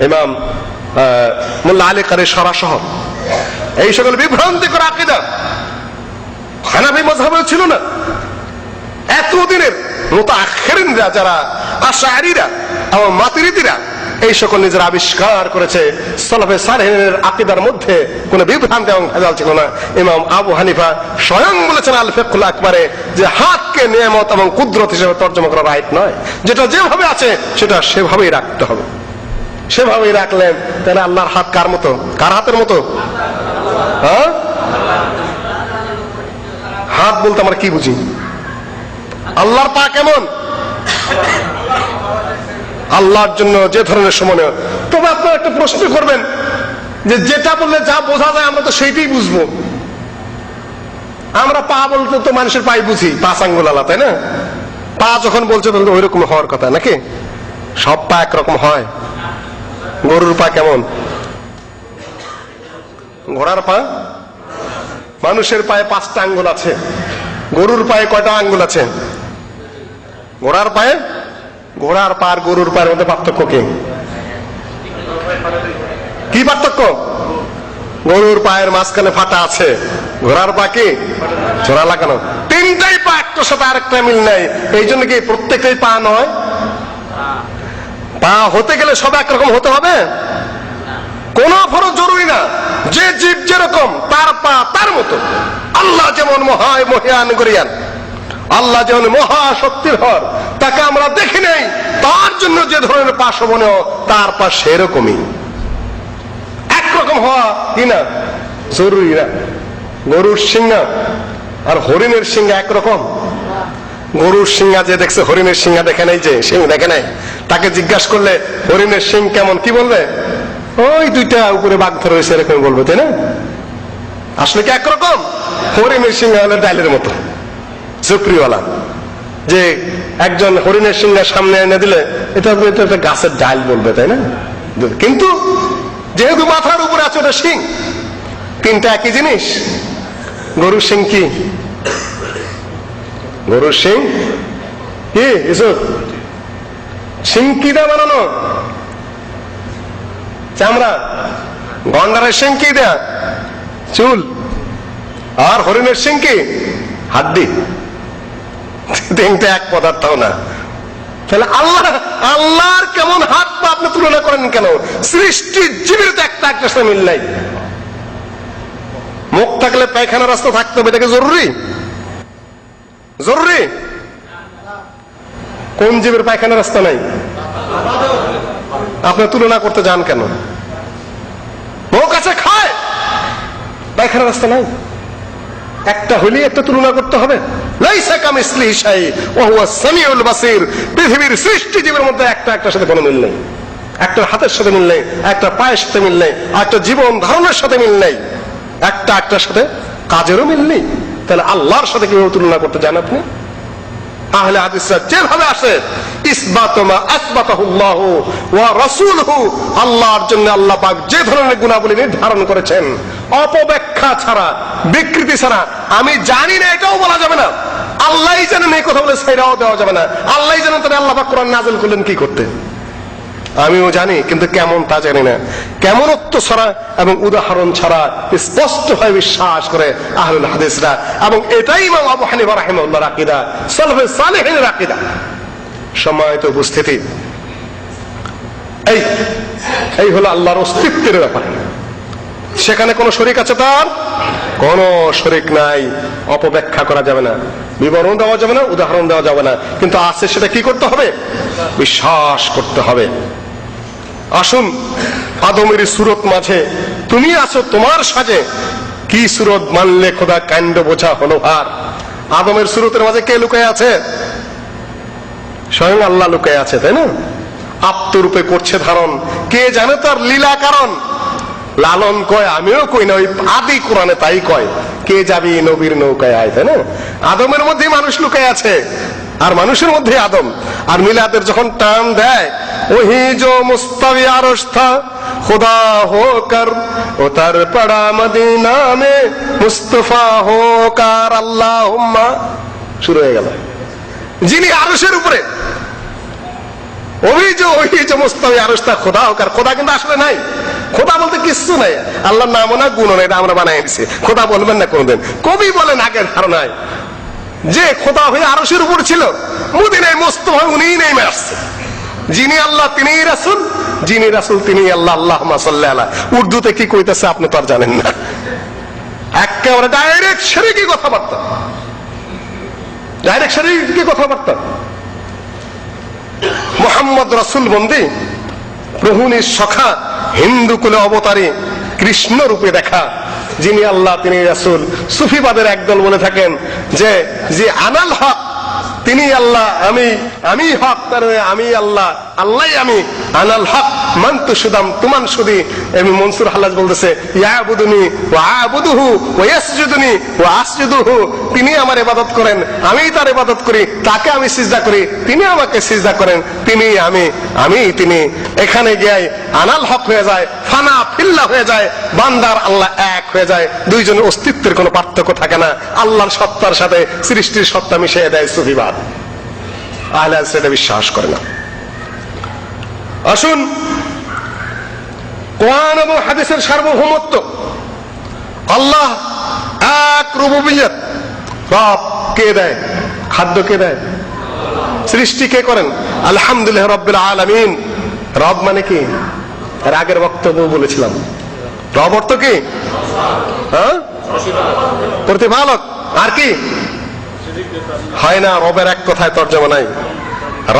ইমাম মোল্লা আলী কারি শরা সহ এই সকল বিভ্রান্তিকর আকীদা হানাফি মাযহাবে ছিল না। এতদিনের মুতাআখিরিনরা যারা আশআরীরা এবং মাতুরিদীরা এই সকল নিজের আবিষ্কার করেছে, সালাফে সালেহিনের আকীদার মধ্যে কোনো বিভ্রান্তি এবং ভেজাল ছিল না। ইমাম আবু হানিফা স্বয়ং বলেছেন আল ফিকহুল আকবরে যে হাতকে নিয়ামত এবং কুদরত হিসেবে তর্জমা করা রাইট নয়। যেটা যেভাবে আছে সেটা সেভাবেই রাখতে হবে। সেভাবেই রাখলেন তাহলে আল্লাহর হাত কার মতো? কার হাতের মতো? হ্যাঁ, হাত বলতে আমরা কি বুঝি? আল্লাহর পা কেমন? আল্লাহর জন্য যে ধরনের সমন্বয়। তবে আপনারা একটা প্রশ্ন করবেন যে যেটা বললে যা বোঝা যায় আমরা তো সেইটাই বুঝবো। আমরা পা বলতে তো মানুষের পাই বুঝি, পাঁচ আঙ্গুল আলা, তাই না? পা যখন বলছে তখন ওই রকম হওয়ার কথা নাকি? সব পা একরকম হয়? গরুর পা কেমন? ঘোড়ার পা? মানুষের পায়ে 5টা আঙ্গুল আছে, গরুর পায়ে কয়টা আঙ্গুল আছে? ঘোড়ার পায়ে, ঘোড়ার পা আর গরুর পায়ের মধ্যে পার্থক্য কি? কি পার্থক্য? গরুর পায়ের মাঝখানে ফাটা আছে, ঘোড়ার পা কি জোড়া লাগানো। তিনটাই পা একটার সাথে আরেকটা মিল নাই। এই জন্য কি প্রত্যেকটাই পা নয়? পা হতে গেলে সব একরকম হতে হবে? কোন ফরজ জরুরি না। যে জীব যেরকম তার পা তার মতো। আল্লাহ যেমন মহায় মহিয়ান গরিয়ান, আল্লাহ যেমন মহাশক্তির হর, তাকে আমরা দেখি নাই, তার জন্য যে ধরনের পা শোভনীয় তার পা সেরকমই। একরকম হওয়া কি না জরুরি না। গরুর সিংহা আর হরিণের সিংহা একরকম? গরুর সিংহা যে দেখছে হরিণের সিংহা দেখে নাই, যে সিং দেখে নাই, তাকে জিজ্ঞাসা করলে হরিণের সিং কেমন, কি বলবে? ওই দুইটা উপরে বাঘ ধরে রয়েছে এরকম বলবে, তাই না? আসলে কি একরকম? হরিণের সিংহা হলো ডালের মতো ঝুপড়িওয়ালা, যে একজন হরিণের সিংহা সামনে এনে দিলে এটা একটা গাছের ডাল বলবে, তাই না? কিন্তু যেহেতু মাথার উপরে আছে ওটা সিং, তিনটা একই জিনিস। গরুর সিং কি? গরুর সিং কি সিং কি দেয়া বানানো? চামড়া। গন্ডারের সিং কি দেয়া? চুল। আর হরিণের সিং কি? হাড্ডি। তিনটা এক পদার্থ না। তাহলে আল্লাহর কেমন হাত পা আপনি তুলনা করেন কেন? সৃষ্টির জীবের তো একটা একটা সাথে মিল নাই। মুখ থাকলে পায়খানা রাস্তা থাকতে হবে, এটাকে জরুরি? জরুরি? কোন জীবের পায়খানা রাস্তা নাই? আপনি তুলনা করতে যান কেন? মুখ আছে, খায়, পায়খানা রাস্তা নাই। একটা হইলে একটা তুলনা করতে হবে। লাইসা কামিসলিহি শাই ওয়া হুয়াস সামিউল বাসীর। পৃথিবীর সৃষ্টি জীবের মধ্যে একটা একটার সাথে কোনো মিল নেই। একটা হাতের সাথে মিল নেই, একটা পায়ের সাথে মিল নেই, একটা জীবন ধারণের সাথে মিল নেই, একটা একটার সাথে কাজেরও মিল নেই। তাহলে আল্লাহর সাথে কিভাবে তুলনা করতে যান আপনি? আহলে হাদিসরা যেভাবে আসে, ইসবাতু মা আসবাতাহুল্লাহু ওয়া রাসূলুহু, আল্লাহর জন্য আল্লাহ পাক যে ধরনের গুণাবলী নির্ধারণ করেছেন, অপব্যাখ্যা ছাড়া, বিকৃতি ছাড়া, আমি জানি না এটাও বলা যাবে না, আল্লাহই জানেন এই কথা বলে ছাইরাও দেওয়া যাবে না। আল্লাহই জানেন তাহলে আল্লাহ পাক কোরআন নাযিল করলেন কি করতে। আমিও জানি, কিন্তু কেমন তা জানি না। কেমনত্ব ছাড়া এবং উদাহরণ ছাড়া স্পষ্ট হয়ে বিশ্বাস করে আহলুল হাদিসরা, এবং এটাই ইমাম আবু হানিফা রাহিমাহুল্লাহর আকীদা, সালাফে সালেহিনের আকীদা। সম্মানিত উপস্থিতি, এই হলো আল্লাহর অস্তিত্বের ব্যাপার। সেখানে কোন শরীক আছে? তার কোন শরীক নাই। অপব্যাখ্যা করা যাবে না, বিবরণ দেওয়া যাবে না, উদাহরণ দেওয়া যাবে না, কিন্তু আছে সেটা কি করতে হবে? বিশ্বাস করতে হবে। আসুন, আদমের সুরত মাঝে তুমি আছো তোমার সাজে, কি সুরত মানলে খোদা কাণ্ড বোঝা হলো ভার। আদমের সুরতের মাঝে কে লুকায় আছে? স্বয়ং আল্লাহ লুকায় আছে, তাই না? আত্মরূপে করছে ধারণ, কে জানে তার লীলা কারণ। লালন কয়, আমিও কই না, ওই আদি কোরআনে তাই কয়, কে যাবি নবীর নৌকায় আয়, তাই না? আদমের মধ্যে মানুষ লুকায় আছে, আর মানুষের মধ্যে আদম। আর মিলাদের যখন টান দেয়, ওহি জো মুস্তাবি আরশ থা খুদা হোকর উতর পড়া মদিনা মে মুস্তফা হোকর আল্লাহুম্মা, শুরু হয়ে গেল। যিনি আরশের উপরে, ওহি মুস্তাবি আরশ থা খুদা হোকর। খোদা কিন্তু আসলে নাই, খোদা বলতে কিচ্ছু নাই, আল্লাহর নামও না, গুণও না, এটা আমরা বানাই দিছি। খোদা বলবেন না কোনদিন। কবি বলেন আগের ধারণায় যে খোদা হয়ে আরশের উপর ছিল, মদিনায় মুস্তফা উনিই নেমে আসছে। যিনি আল্লাহ তিনিই রাসূল, যিনি রাসূল তিনিই আল্লাহ। আল্লাহুম্মা সাল্লি আলা। উর্দুতে কি কইতেছে আপনি তো আর জানেন না, একেবারে ডাইরেক্ট শিরকি কথাবার্তা, ডাইরেক্ট শিরকি কথাবার্তা। মুহাম্মদ রাসূল বন্দী, প্রভুনির সখা, হিন্দু কুলে অবতারী, কৃষ্ণ রূপে দেখা, যিনি আল্লাহ তিনি রাসূল। সুফিবাদের একদল বলে থাকেন যে আনাল হক, তিনি আল্লাহ, আমি হক, তার আমি আল্লাহ, আল্লাহ আমি। আনাল হক মানতু সুদাম তুমান সুদি। এমনি মনসুর হাল্লাজ বলতেছে, ইয়াবুদুনি ওয়া আবুদুহু ওয়া ইয়াসজুদুনি ওয়া আসজুদুহু। তিনি আমার ইবাদত করেন, আমি তার ইবাদত করি, তাকে আমি সিজদা করি, তিনি আমাকে সিজদা করেন, তিনি আমি তিনি। এখানে গিয়ে আনাল হক হয়ে যায়, ফানা ফিল্লাহ হয়ে যায়, বান্দার আল্লাহ এক হয়ে যায়, দুইজনের অস্তিত্বের কোনো পার্থক্য থাকে না। আল্লাহর সত্তার সাথে সৃষ্টির সত্তা মিশিয়ে দেয় সুফিবাদ। আহলে হাদিস এটা বিশ্বাস করে না। আসুন, কোরআন এবং হাদিসের সার্বভৌমত্ব, আল্লাহ এক, রুবুবিয়্যাত, রব কে দেয়, খাদ্য কে দেয়, সৃষ্টি কে করেন? আলহামদুলিল্লাহ রাব্বিল আলামিন। রব মানে কি? এর আগের বক্তব্য বলেছিলাম, রব অর্থ কি? হ্যাঁ, প্রতিপালক। আর কি হয় না? রবের এক কথায় তর্জমা নাই।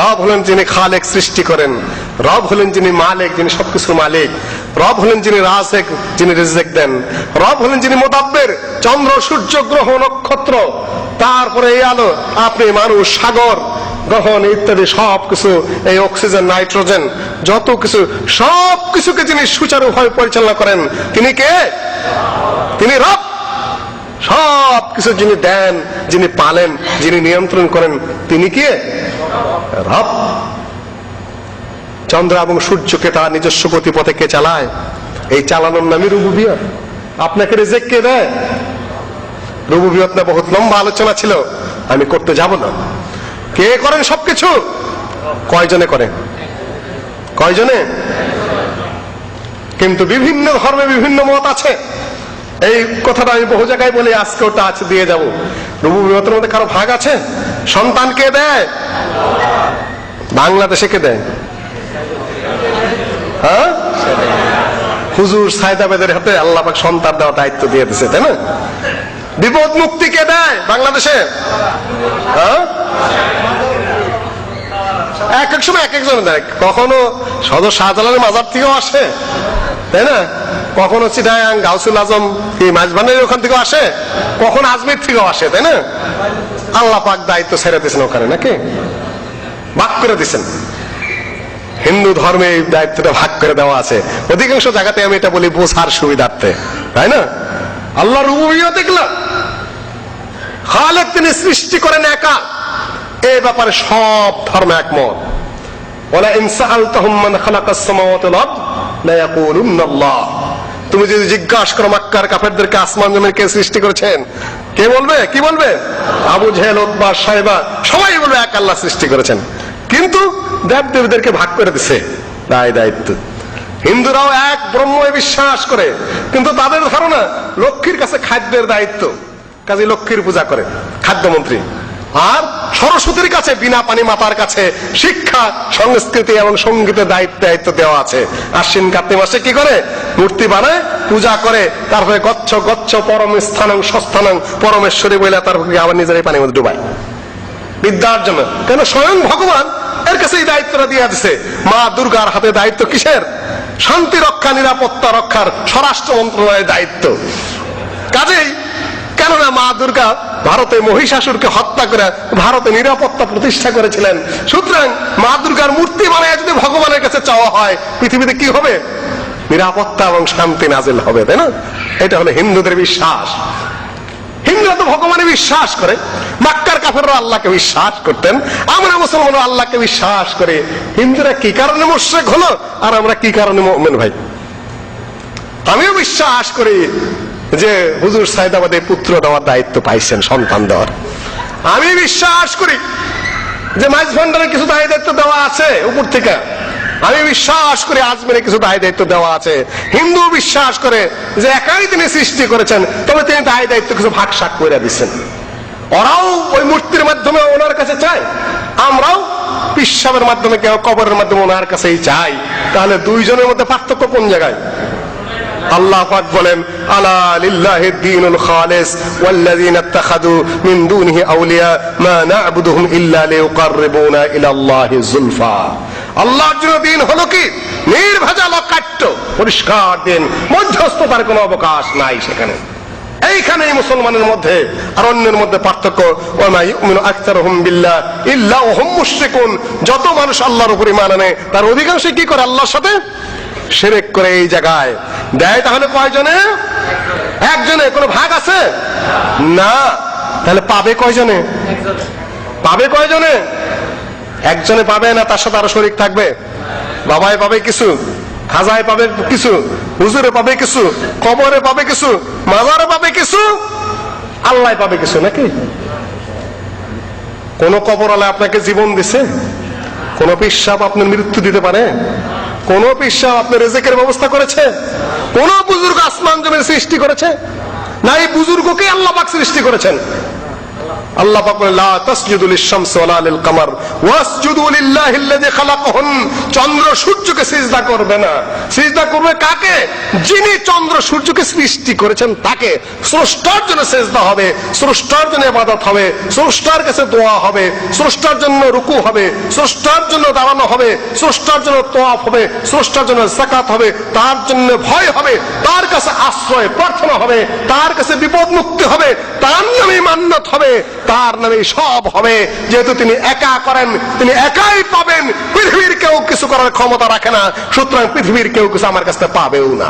রব হলেন যিনি খালেক, সৃষ্টি করেন। রব হলেন যিনি মালিক, যিনি সবকিছুর মালিক। রব হলেন যিনি রাজেক, যিনি রিজেক দেন। রব হলেন যিনি মুদাব্বির, চন্দ্র, সূর্য, গ্রহ, নক্ষত্র, তারপরে এই আলো, আপনি, মানুষ, সাগর, গ্রহণ ইত্যাদি সবকিছু, এই অক্সিজেন, নাইট্রোজেন, যত কিছু, সবকিছুকে যিনি সুচারুভাবে পরিচালনা করেন, তিনি কে? তিনি রব। সবকিছু যিনি দেন, যিনি পালেন, যিনি নিয়ন্ত্রণ করেন, তিনি কে? রব। চন্দ্র এবং সূর্যকে তার নিজস্ব গতিপথে কে চালায়? এই চালানোর নামই রুবুবিয়ত। আপনাকে রিজিক কে দেয়? রুবুবিয়ত না বহুত লম্বা আলোচনা ছিল, আমি করতে যাব না। কে করেন সবকিছু? কয়জনে করেন? কয়জনে? কিন্তু বিভিন্ন ধর্মে বিভিন্ন মত আছে। এই কথাটা আমি বহু জায়গায় বলি, আজকে ওটা আছে দিয়ে যাব। রুবুবিয়তের মধ্যে কারো ভাগ আছে? সন্তান কে দেয়? বাংলাদেশে কে দেয়? হ্যাঁ, হুজুর সাইদাবেদের হাতে আল্লাহ পাক সন্তান দেওয়ার দায়িত্ব দিয়ে দিয়েছে, তাই না? বিপদ মুক্তি কে দেয় বাংলাদেশে? হ্যাঁ, এক এক সময় এক একজন দেয়। কখনো সদর শাহজালালের মাজার থেকেও আসে, তাই না? কখনো চিটাগাং গাউসুল আজম কি মাঝবানের ওখান থেকেও আসে, কখন আজমির থেকেও আসে, তাই না? আল্লাহ পাক দায়িত্ব ছেড়ে দিয়েছেন ওখানে, নাকি ভাগ করে দিচ্ছেন। হিন্দু ধর্মে এই দায়িত্বটা ভাগ করে দেওয়া আছে। অধিকাংশ জায়গাতে আমি এটা বলি বোঝার সুবিধার্থে, তাই না? আল্লাহ রুবুবিয়ত দেখলাম, খালেক তিনি সৃষ্টি করেন একা, এই ব্যাপারে সব ধর্ম একমত। ওয়ালা ইন সাআলতাহুম মান খালাকাস সামাওয়াতি ওয়াল আরদ লা ইয়াকুলুন্না আল্লাহ। তুমি যদি জিজ্ঞাসা করো মক্কার কাফেরদেরকে আসমান জমিন কে সৃষ্টি করেছেন, কে বলবে? কি বলবে? আবু জেহেল, উতবা, সাইবা সবাই বলবে এক আল্লাহ সৃষ্টি করেছেন। কিন্তু দেব দেবীদেরকে ভাগ করে দিছে দায়িত্ব। হিন্দুরাও এক ব্রহ্মে বিশ্বাস করে, কিন্তু তাদের ধারণা লক্ষ্মীর কাছে খাদ্যের দায়িত্ব, কাজে লক্ষ্মীর পূজা করে খাদ্যমন্ত্রী। আর সরস্বতীর কাছে, বিনা পানি মাতার কাছে শিক্ষা, সংস্কৃতি এবং সঙ্গীতের দায়িত্ব দেওয়া আছে। আশ্বিন কার্তিক মাসে কি করে? মূর্তি বানায়, পূজা করে, তারপরে গচ্ছ গচ্ছ পরম স্থানং সস্থানং পরমেশ্বরী বলে তারপরে আবার নিজের পানির মধ্যে ডুবায় বিদ্যার জন্য। কেন? স্বয়ং ভগবান এর কাছে এই দায়িত্বটা দিয়ে দিছে। মা দুর্গার হাতে দায়িত্ব কিসের? শান্তি রক্ষা, নিরাপত্তা রক্ষার স্বরাষ্ট্র মন্ত্রণালয়ের দায়িত্ব। কাজেই কেননা মা দুর্গা ভারতে মহিষাসুরকে হত্যা করে ভারতে নিরাপত্তা প্রতিষ্ঠা করেছিলেন। সুতরাং মা দুর্গার মূর্তি বানায় যদি ভগবানের কাছে চাওয়া হয়, পৃথিবীতে কি হবে? নিরাপত্তা এবং শান্তি নাজিল হবে, তাই না? এটা হলো হিন্দুদের বিশ্বাস। হিন্দুরা তো ভগবানে বিশ্বাস করে, মক্কার কাফেররা আল্লাহকে বিশ্বাস করতেন, আমরা মুসলমানরা আল্লাহকে বিশ্বাস করে। হিন্দুরা কি কারণে মুশরিক হলো আর আমরা কি কারণে মুমিন? ভাই, আমিও বিশ্বাস করি যে হুজুর সাইদাবাদে পুত্র দেওয়ার দায়িত্ব পাইছেন, সন্তান দেওয়ার। আমি বিশ্বাস করি যে মাইজ ভান্ডারে কিছু দায়িত্ব দেওয়া আছে উপর থেকে। আমি বিশ্বাস করি আজমেরে কিছু দায়িত্ব দেওয়া আছে। হিন্দু বিশ্বাস করে যে একাই তিনি সৃষ্টি করেছেন, তবে তিনি দায়িত্ব কিছু ভাগ শাক করে দিচ্ছেন। ওরাও ওই মূর্তির মাধ্যমে ওনার কাছে চায়, আমরাও পিশাবের মাধ্যমে, কেউ কবরের মাধ্যমে ওনার কাছেই চাই। তাহলে দুইজনের মধ্যে পার্থক্য কোন জায়গায়? আল্লাহ পাক বলেন, আলা লিল্লাহিদ দীনুল খালিস ওয়াল্লাযীনা ইত্তাখাযু মিন দুনিহি আউলিয়া মা না'বুদুহুম ইল্লা লিয়ুকাররিবুনা ইলাল্লাহি যুলফা। আল্লাহর জন্য দিন হলো কি? নির্ভেজাল, অকাট্য, পরিষ্কার দিন, মধ্যস্থতার কোনো অবকাশ নাই সেখানে। এইখানেই মুসলমানের মধ্যে আর অন্যের মধ্যে পার্থক্য। ওয়া মা ইউমিনু আকতারুহুম বিল্লাহ ইল্লা ওয়া হুম মুশরিকুন। যত মানুষ আল্লাহর উপর ঈমান আনে তার অধিকাংশ কি করে? আল্লাহর সাথে শিরক করে। এই জায়গায় দেয় তাহলে কয়জনে? একজনে। কোনো ভাগ আছে না। তাহলে পাবে কয়জনে? পাবে কয়জনে? একজনে পাবে না, তার সাথে আরো শরীক থাকবে। বাবায় পাবে কিছু, খাজায় পাবে কিছু, হুজুরে পাবে কিছু, কবরে পাবে কিছু, মাজারে পাবে কিছু, আল্লাহ পাবে কিছু, নাকি? কোন কবরওয়ালা আপনাকে জীবন দিছে? কোন পিশাব আপনার মৃত্যু দিতে পারে? কোন পিশাব আপনার রিজিকের ব্যবস্থা করেছে? কোন বুজুর্গ আসমান জমির সৃষ্টি করেছে? না এই বুজুর্গকে আল্লাহ পাক সৃষ্টি করেছেন? আল্লাহ পাক বলেন লা তাসজুদু লিশ-শামসি ওয়ালা লিল-কামার ওয়াসজুদু লিল্লাহিল্লাযী খালাকাহুন। চন্দ্র সূর্যকে সিজদা করবে না। সিজদা করবে কাকে? যিনি চন্দ্র সূর্যকে সৃষ্টি করেছেন তাকে। স্রষ্টার জন্য সিজদা হবে, স্রষ্টার জন্য ইবাদত হবে, স্রষ্টার কাছে দোয়া হবে, স্রষ্টার জন্য রুকু হবে, স্রষ্টার জন্য দাঁড়ানো হবে, স্রষ্টার জন্য তওয়াফ হবে, স্রষ্টার জন্য যাকাত হবে, তার জন্য ভয় হবে, তার কাছে আশ্রয় প্রার্থনা হবে, তার কাছে বিপদ মুক্তি হবে, তার নামে মান্নত হবে, তার নামে সব হবে। যেহেতু তিনি একা করেন, তিনি একাই পাবেন, পৃথিবীর কেউ কিছু করার ক্ষমতা রাখে না। সুতরাং পৃথিবীর কেউ কিছু আমার কাছে পাবেও না,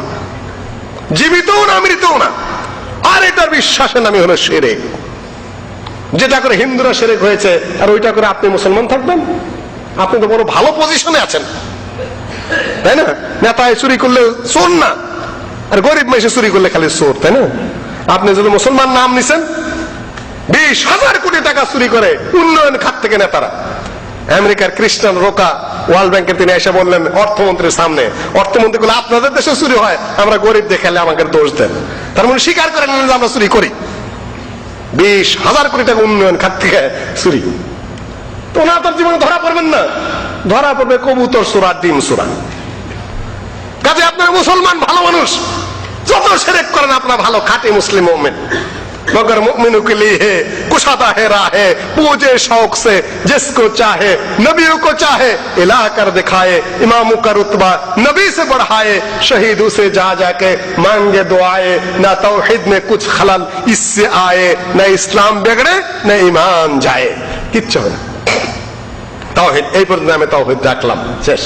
জীবিতও না, মৃতও না। আর এটার বিশ্বাসের নামই হলো শিরক। যেটা করে হিন্দুরা শিরক হয়েছে, আর ওইটা করে আপনি মুসলমান থাকবেন? আপনি তো বড় ভালো পজিশনে আছেন, তাই না? নেতায় চুরি করলে চোর না, আর গরিব মেশে চুরি করলে খালি চোর, তাই না? আপনি যদি মুসলমান নাম নিছেন, 20,000 কোটি টাকা চুরি করে উন্নয়ন খাত থেকে নেতারা। আমেরিকার ক্রিস্টান রোকা ওয়ার্ল্ড ব্যাংকের তিনি এসে বললেন অর্থমন্ত্রীর সামনে, অর্থমন্ত্রী বলে আপনাদের দেশে চুরি হয়, আমরা গরিব দেখালে আমাকে দোষ দেন। তার মানে স্বীকার করে নিলেন যে আমরা চুরি করি। 20,000 কোটি টাকা উন্নয়ন খাত থেকে চুরি। তো ওনার তার জীবনে ধরা পড়বেন না, ধরা পড়বে কবুতর সুরা, ডিম সুরা। কাজে আপনার মুসলমান ভালো মানুষ, যত শিরক করেন আপনার ভালো খাঁটি মুসলিম মুমিন। मगर मुमिनों के लिए है कुशादा है राहे, पूजे शौक से जिसको चाहे, नबियों को चाहे इला कर दिखाए, इमामों का रुतबा नबी से बढ़ाए, शहीदों से जा जाके मांगे दुआए, ना तौहीद में कुछ खलल इससे आए, न इस्लाम बिगड़े न ईमान जाए। কিচ্ছু না, তাওহীদ। এই পর্যন্ত আমি তাওহীদ রাখলাম, শেষ।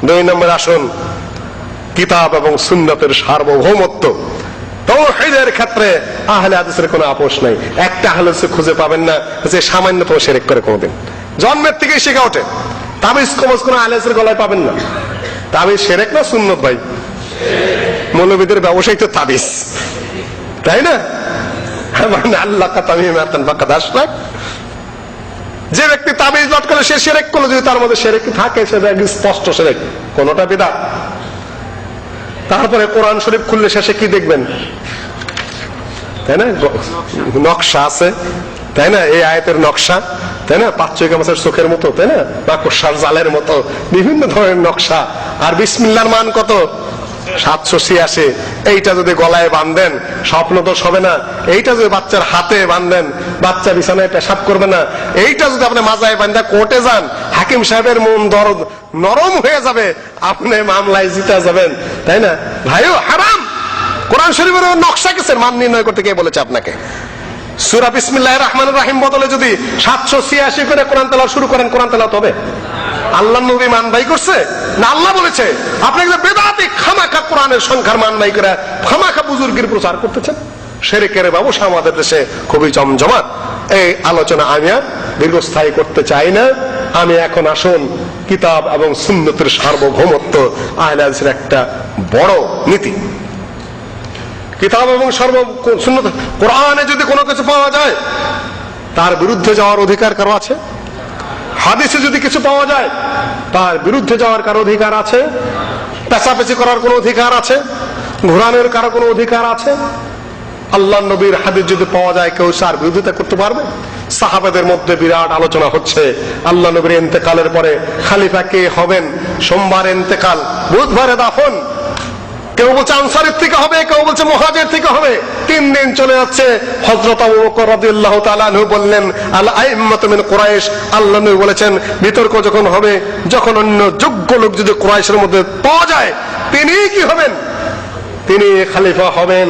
2 নম্বর আসুন, কিতাব এবং সুন্নতের সার্বভৌমত্ব। তাওহীদের ক্ষেত্রে আহলে হাদিসের কোনো আপোষ নাই। একটা আহলে হাদিস খুঁজে পাবেন না যে সামান্যতম শিরক করে কোনোদিন, জন্মের থেকেই শেখা ওঠে। তাবিজ কবজ কোনো আহলে হাদিসের গলায় পাবেন না। তাবিজ শিরক না সুন্নত ভাই? মৌলবীদের ব্যবসায়ী তো তাবিজ, তাই না? মানে আল্লাহ কা তামিমাতান ফাকাদ আশরাক। যে ব্যক্তি তাবিজ লটকালে সে শিরক করলো, যদি তার মধ্যে শিরক থাকে সেটা স্পষ্ট শিরক, কোনটা বিদআত। তারপরে কোরআন শরীফ খুললে শেষে কি দেখবেন, তাই না? নকশা আছে, তাই না? এই আয়াতের নকশা, তাই না? 5 মাসের চোখের মতো, তাই না? মাকড়সার জালের মতো বিভিন্ন ধরনের নকশা। আর বিসমিল্লাহর মান কত? 786। এইটা যদি গলায় বাঁধেন স্বপ্ন দোষ হবে না। এইটা যদি বাচ্চার হাতে বাঁধেন, বাচ্চা বিছানায় পেশাব করবে না। এইটা যদি আপনি মাজায় বাঁধা কোর্টে যান, হাকিম সাহেবের মন দরদ নরম হয়ে যাবে, আপনি মামলায় জিতে যাবেন, তাই না? ভাইও হারাম। কোরআন শরীফের নকশা কিসের মান নির্ণয় করতে কে বলেছে আপনাকে? সূরা বিসমিল্লাহির রহমানির রহিম বদলে যদি 786 করে কোরআন তেলাওয়াত শুরু করেন, কোরআন তেলাওয়াত হবে? আল্লাহ নবী মান বাই করছে না আল্লাহ বলেছে? আপনি বেদাতি খামাখা কোরআনের সংখ্যার মান বাই করে খামাখা বুজুর্গের প্রচার করতেছেন। শিরকের ব্যবসা আমাদের দেশে খুবই জমজমাট। এই আলোচনা আমি আর দীর্ঘস্থায়ী করতে চাই না। আমি এখন আসুন, কিতাব এবং সুন্নতের সার্বভৌমত্ব আহলে হাদিসের একটা বড় নীতি। কিতাব এবং সুন্নত, কোরআনে যদি কোনো কিছু পাওয়া যায় তার বিরুদ্ধে যাওয়ার অধিকার কারো আছে? হাদিসে যদি কিছু পাওয়া যায় তার বিরুদ্ধে যাওয়ার কারো অধিকার আছে? পেছাপেছি করার কোনো অধিকার আছে? ঘোরানোর কারো কোনো অধিকার আছে? আল্লাহ নবীর হাদিস যদি পাওয়া যায়, কেউ তার বিরোধিতা করতে পারবে? সাহাবাদের মধ্যে বিরাট আলোচনা হচ্ছে আল্লাহ নবীর ইন্তেকালের পরে খলিফা কে হবেন। সোমবার ইন্তেকাল, বুধবারে দাফন। কেউ বলছে আনসারের থেকে হবে, কেউ বলছে মুহাজির থেকে হবে। 3 দিন চলে যাচ্ছে। হযরত আবু বকর রাদিয়াল্লাহু তাআলা আনহু বললেন আল আইম্মাতু মিন কুরাইশ। আল্লাহ নবী বলেছেন বিতর্ক যখন হবে, যখন অন্য যোগ্য লোক যদি কুরাইশের মধ্যে পাওয়া যায়, তিনি কি হবেন? তিনি খলিফা হবেন।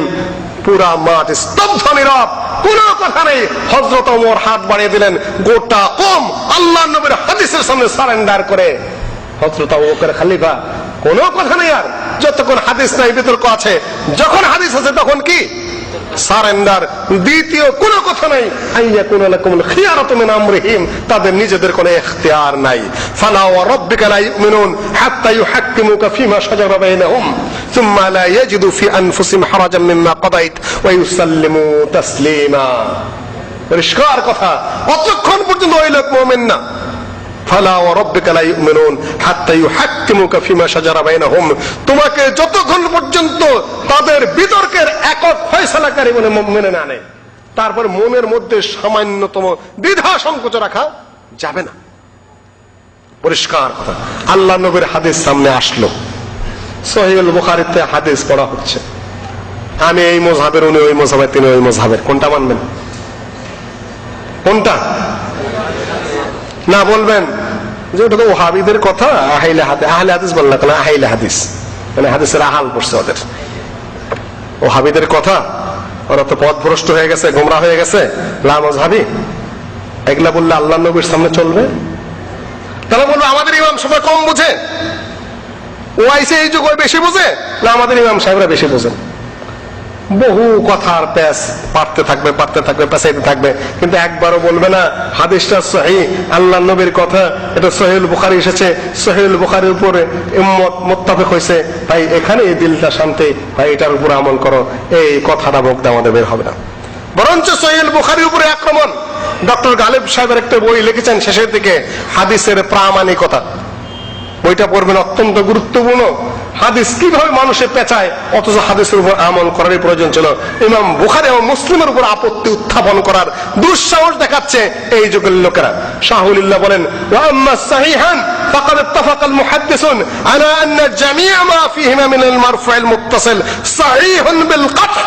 পুরা মাঠ স্তব্ধ, নীরব, কোনো কথা নেই। হযরত ওমর হাত বাড়িয়ে দিলেন, গোটা কম আল্লাহ নবীর হাদিসের সামনে সারেন্ডার করে। হযরত আবু বকর খলিফা, কোনো কথা নেই আর। যতক্ষণ হাদিস নাই বিতর্ক আছে, যখন হাদিস আছে তখন কি সারেন্ডার। দ্বিতীয় কোনো কথা নাই। আইয়াকুন লাকুমুল খিয়ারাতু মিন আমরিহিম, তাদের নিজেদের কোনো ইখতিয়ার নাই। ফালা ওয়া রাব্বিকা লা ইউমিনুন হাত্তা ইউহাক্কিমুকা ফিমা শাজারা বাইনাহুম সুম্মা লা ইয়াজিদু ফি আনফুসিহিম হারাজাম মিম্মা কাদাইত ওয়া ইউসাল্লিমু তাসলিমা। পরিষ্কার কথা, অতক্ষণ পর্যন্ত ওই লোক মুমিন না। ফালা ওয়া রাব্বিকা লা ইউমিনুন হাত্তা ইউহাক্কিমুকা ফিমা শাজারা বাইনাহুম, তোমাকে যতক্ষণ পর্যন্ত তাদের বিতর্কের একক ফয়সালাকারী বলে মেনে না নেয়, তারপর মনের মধ্যে সামান্যতম দ্বিধা সংকোচ রাখা যাবে না। পরিষ্কার কথা। আল্লাহ নবীর হাদিস সামনে আসলো, সহিহুল বুখারীতে হাদিস পড়া হচ্ছে, আমি এই মযহাবের, উনি ওই মযহাবের, তিনি ওই মযহাবের, কোনটা মানবেন? কোনটা? না বলবেন যে ওটা তো ওহাবিদের কথা, আহলে হাদিস বললেন কেন? আহলে হাদিস মানে হাদিসের আহাল পড়ছে ওদের, ওহাবিদের কথা, ওরা তো পথভ্রষ্ট হয়ে গেছে, গোমরা হয়ে গেছে, লা মযহাবি। এগুলা বললে আল্লাহ নবীর সামনে চলবে? তারা বলবো আমাদের ইমাম সাহেব কম বুঝে, ও আইসে এই যুগ বেশি বুঝে, না আমাদের ইমাম সাহেবরা বেশি বোঝেন। বহু কথার প্যাচ পারতে থাকবে, পেঁচাইতে থাকবে, কিন্তু একবারও বলবে না হাদিসটা সহিহ, আল্লাহ নবীর কথা, এটা সহিহুল বুখারী এসেছে, সহিহুল বুখারীর উপরে উম্মত মুত্তাফিক হয়েছে, ভাই এখানে এই দিলটা শান্তি, ভাই এটার উপর আমল করো, এই কথাটা মুখ দিয়ে আমাদের বের হবে না। বরঞ্চ সহিহুল বুখারীর উপরে আক্রমণ। ডক্টর গালিব সাহেবের একটা বই লিখেছেন শেষের দিকে, হাদিসের প্রামাণিকতা, বইটা পড়বেন, অত্যন্ত গুরুত্বপূর্ণ। হাদিস কিভাবে মানুষে পেঁচায়, অথচ হাদিসের উপর আমল করারই প্রয়োজন ছিল। ইমাম বুখারী এবং মুসলিমের উপর আপত্তি উত্থাপন করার দুঃসাহস দেখাচ্ছে এই যুগের লোকেরা। শাহুলিল্লাহ বলেন, ওয়া আম্মা সাহিহান ফাকাদ ইত্তাফাকাল মুহাদ্দিসুন আলা আন্না জামিআ মা ফীহিমা মিনাল মারফু'আল মুত্তাসিল সাহিহুন বিল কাত'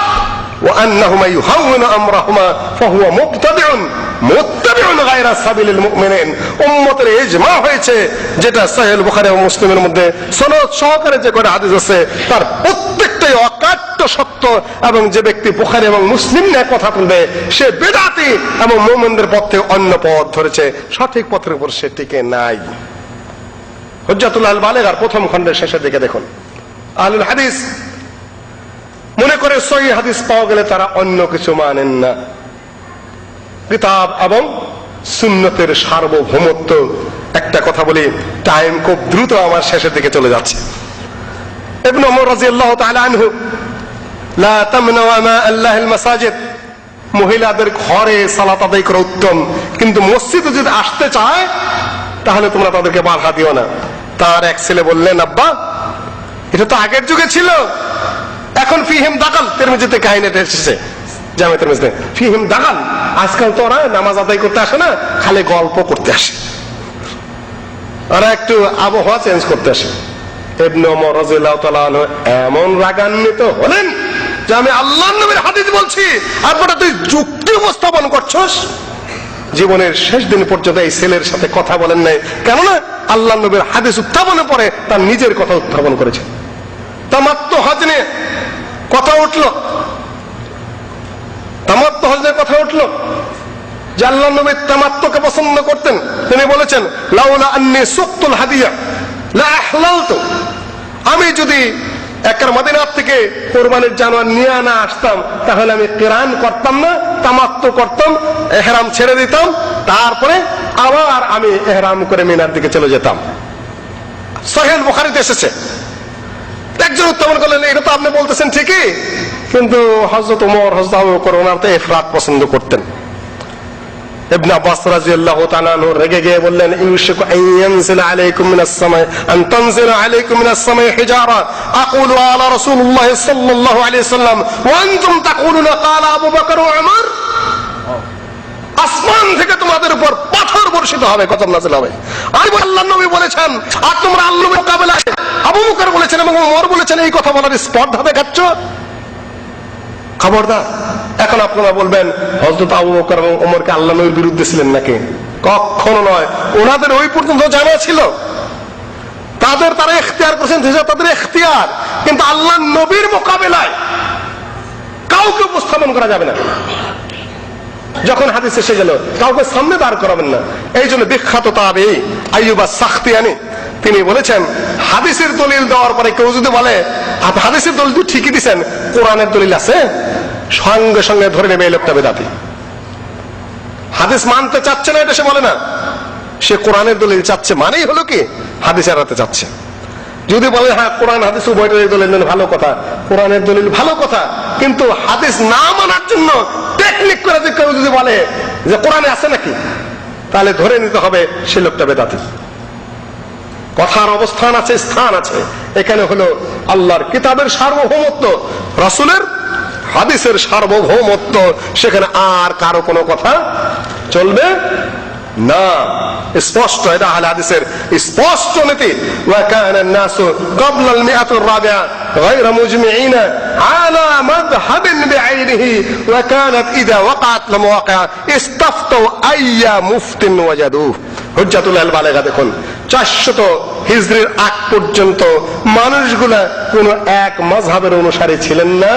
ওয়া আন্নাহু মা ইউহাওবিনু আমরাহুমা ফাহুয়া মুবতাদিউন মুত্তাবিউন গায়রা সাবিলিল মুমিনিন। উম্মতের ইজমা হয়েছে, যেটা সহিহুল বুখারী এবং মুসলিমের মধ্যে সনদ সহকারে যে কয়টা হাদিস আছে তার প্রত্যেকটাই অকাট্য সত্য, এবং যে ব্যক্তি বুখারী এবং মুসলিম নিয়ে কথা বলবে সে বিদআতি এবং মুমিনদের পথে অন্য পথ ধরেছে, সঠিক পথের উপর সে টিকে নাই। হুজ্জাতুল আল বালিগার প্রথম খণ্ডের শেষের দিকে দেখুন, আহলুল হাদিস মনে করে সহিহ হাদিস পাওয়া গেলে তারা অন্য কিছু মানেন না। কিতাব এবং সুন্নতের সার্বভৌমত্ব। একটা কথা বলি, টাইম খুব দ্রুত আমার শেষের দিকে চলে যাচ্ছে। ইবনে ওমর রাদিয়াল্লাহু তাআলা আনহু, লা তামনাউ মা আল্লাহিল মাসাজিদ, মহিলাদের ঘরে সালাত আদায় করা উত্তম, কিন্তু মসজিদে যদি আসতে চায় তাহলে তোমরা তাদেরকে বাধা দিও না। তার এক ছেলে বললেন, আব্বা এটা তো আগের যুগে ছিল, এখন ফিহিম দাখাল, তিরমিজিতে কাহিনীটা এসেছে, জামে তিরমিজিতে ফিহিম দাখাল। আজকাল তো ওরা নামাজ আদায় করতে আসে না, খালি গল্প করতে আসে, ওরা একটু আবহাওয়া চেঞ্জ করতে আসে। ইবনে ওমর রাদিয়াল্লাহু তাআলা আনহু এমন রাগান্বিত হলেন যে আমি আল্লাহর নবীর হাদিস বলছি আর বড় তুই যুক্তি উপস্থাপন করছস। জীবনের শেষ দিন পর্যন্ত এই ছেলের সাথে কথা বলেন নাই, কেননা আল্লাহর নবীর হাদিস উত্থাপনের পরে তার নিজের কথা উত্থাপন করেছে। তামাত্তু হজ নিয়ে কথা উঠল, তামাত্তু হজ নিয়ে কথা উঠল যে আল্লাহর নবী তামাত্তুকে পছন্দ করতেন। তিনি বলেছেন, লাউলা আন্নী সুকতুল হাদিয়া লা আহলালতু, আমি যদি একের মদিনা থেকে কুরবানির জানোয়ার নিয়ে না আসতাম তাহলে আমি কিরান করতাম না, তামাত্তু করতাম, ইহরাম ছেড়ে দিতাম, তারপরে আবার আমি ইহরাম করে মিনার দিকে চলে যেতাম। সহিহুল বুখারীতে এসেছে। একজন উত্থাপন করলেন, এটা তো আপনি বলতেছেন ঠিকই, কিন্তু হযরত ওমর, হযরত আবু বকর ওনারা তো ইফরাত পছন্দ করতেন। ইবনে আব্বাস রাদিয়াল্লাহু তাআলা আনহু রেগে গিয়ে বললেন, ইউশিকু আন ইয়ানজিলা আলাইকুম মিনাস সামাই আন তানজিলা আলাইকুম মিনাস সামাই হিজারা আকুলু আলা রাসূলুল্লাহ সাল্লাল্লাহু আলাইহি সাল্লাম ওয়া আনতুম তাকুলুনা ক্বালা আবু বকর ওয়া উমর। আসমান থেকে তোমাদের উপর পাথর বর্ষিত হবে, কসম নাযিল হবে। আর আল্লাহর নবী বলেছেন, আর তোমরা আল্লাহর মোকাবেলায় আবু বকর বলেছেন এবং ওমর বলেছেন এই কথা বলার স্পর্ধা দেখাচ্ছ, খবরদার। এখন আপনারা বলবেন হযরত আবু বকর এবং ওমরকে আল্লাহর নবীর বিরুদ্ধে ছিলেন নাকি? কখনো নয়, ওনাদের ওই পর্যন্ত জানা ছিল, তারা ইখতিয়ার করেছেন, তাদের ইখতিয়ার, কিন্তু আল্লাহর নবীর মোকাবেলায় কাউকে উপস্থাপন করা যাবে না। যখন হাদিস এসে গেল কাউকে সামনে দাঁড় করাবেন না। এই জন্য বিখ্যাত তাবেঈ আইয়ুব আস-সাখতিয়ানি তিনি বলেছেন, হাদিসের দলিল দেওয়ার পরে কেউ যদি বলে আপনি হাদিসের দলিল তো ঠিকই দিচ্ছেন, কোরআনের দলিল আছে, সঙ্গে সঙ্গে ধরে নেবে এই লোকটা বেদাতি। হাদিস মানতে চাচ্ছে না এটা সে বলে না, সে কোরআনের দলিল চাচ্ছে, মানেই হলো কি হাদিস এড়াতে চাচ্ছে। যদি বলে হ্যাঁ কোরআন হাদিস উভয়টার দলিল, ভালো কথা, কোরআনের দলিল ভালো কথা, কিন্তু হাদিস না মানার জন্য টেকনিক করে কেউ যদি বলে যে কোরআনে আছে নাকি, তাহলে ধরে নিতে হবে সে লোকটা বেদাতি। কথার অবস্থান আছে, স্থান আছে। এখানে হলো আল্লাহর কিতাবের সার্বভৌমত্ব, রাসূলের হাদিসের সার্বভৌমত্ব, সেখানে আর কারো কোনো কথা চলবে না। স্পষ্ট, এটা আহলে হাদিসের স্পষ্ট নীতি। ওয়া কানা الناسু ক্বাবলা আল-মিআত আর-রাবিআ গায়রা মুজমিঈনা আলা মাযহাবিন বিআইনিহি ওয়া কানাত ইযা ওয়াকাআত লামওয়াকিআ ইস্তাফতু আইয়া মুফতিন ওয়াজাদু। হুজ্জাতুল বালিগা দেখুন, 400 হিজরির আগ পর্যন্ত মানুষগুলা কোন এক মাযহাবের অনুসারী ছিলেন না।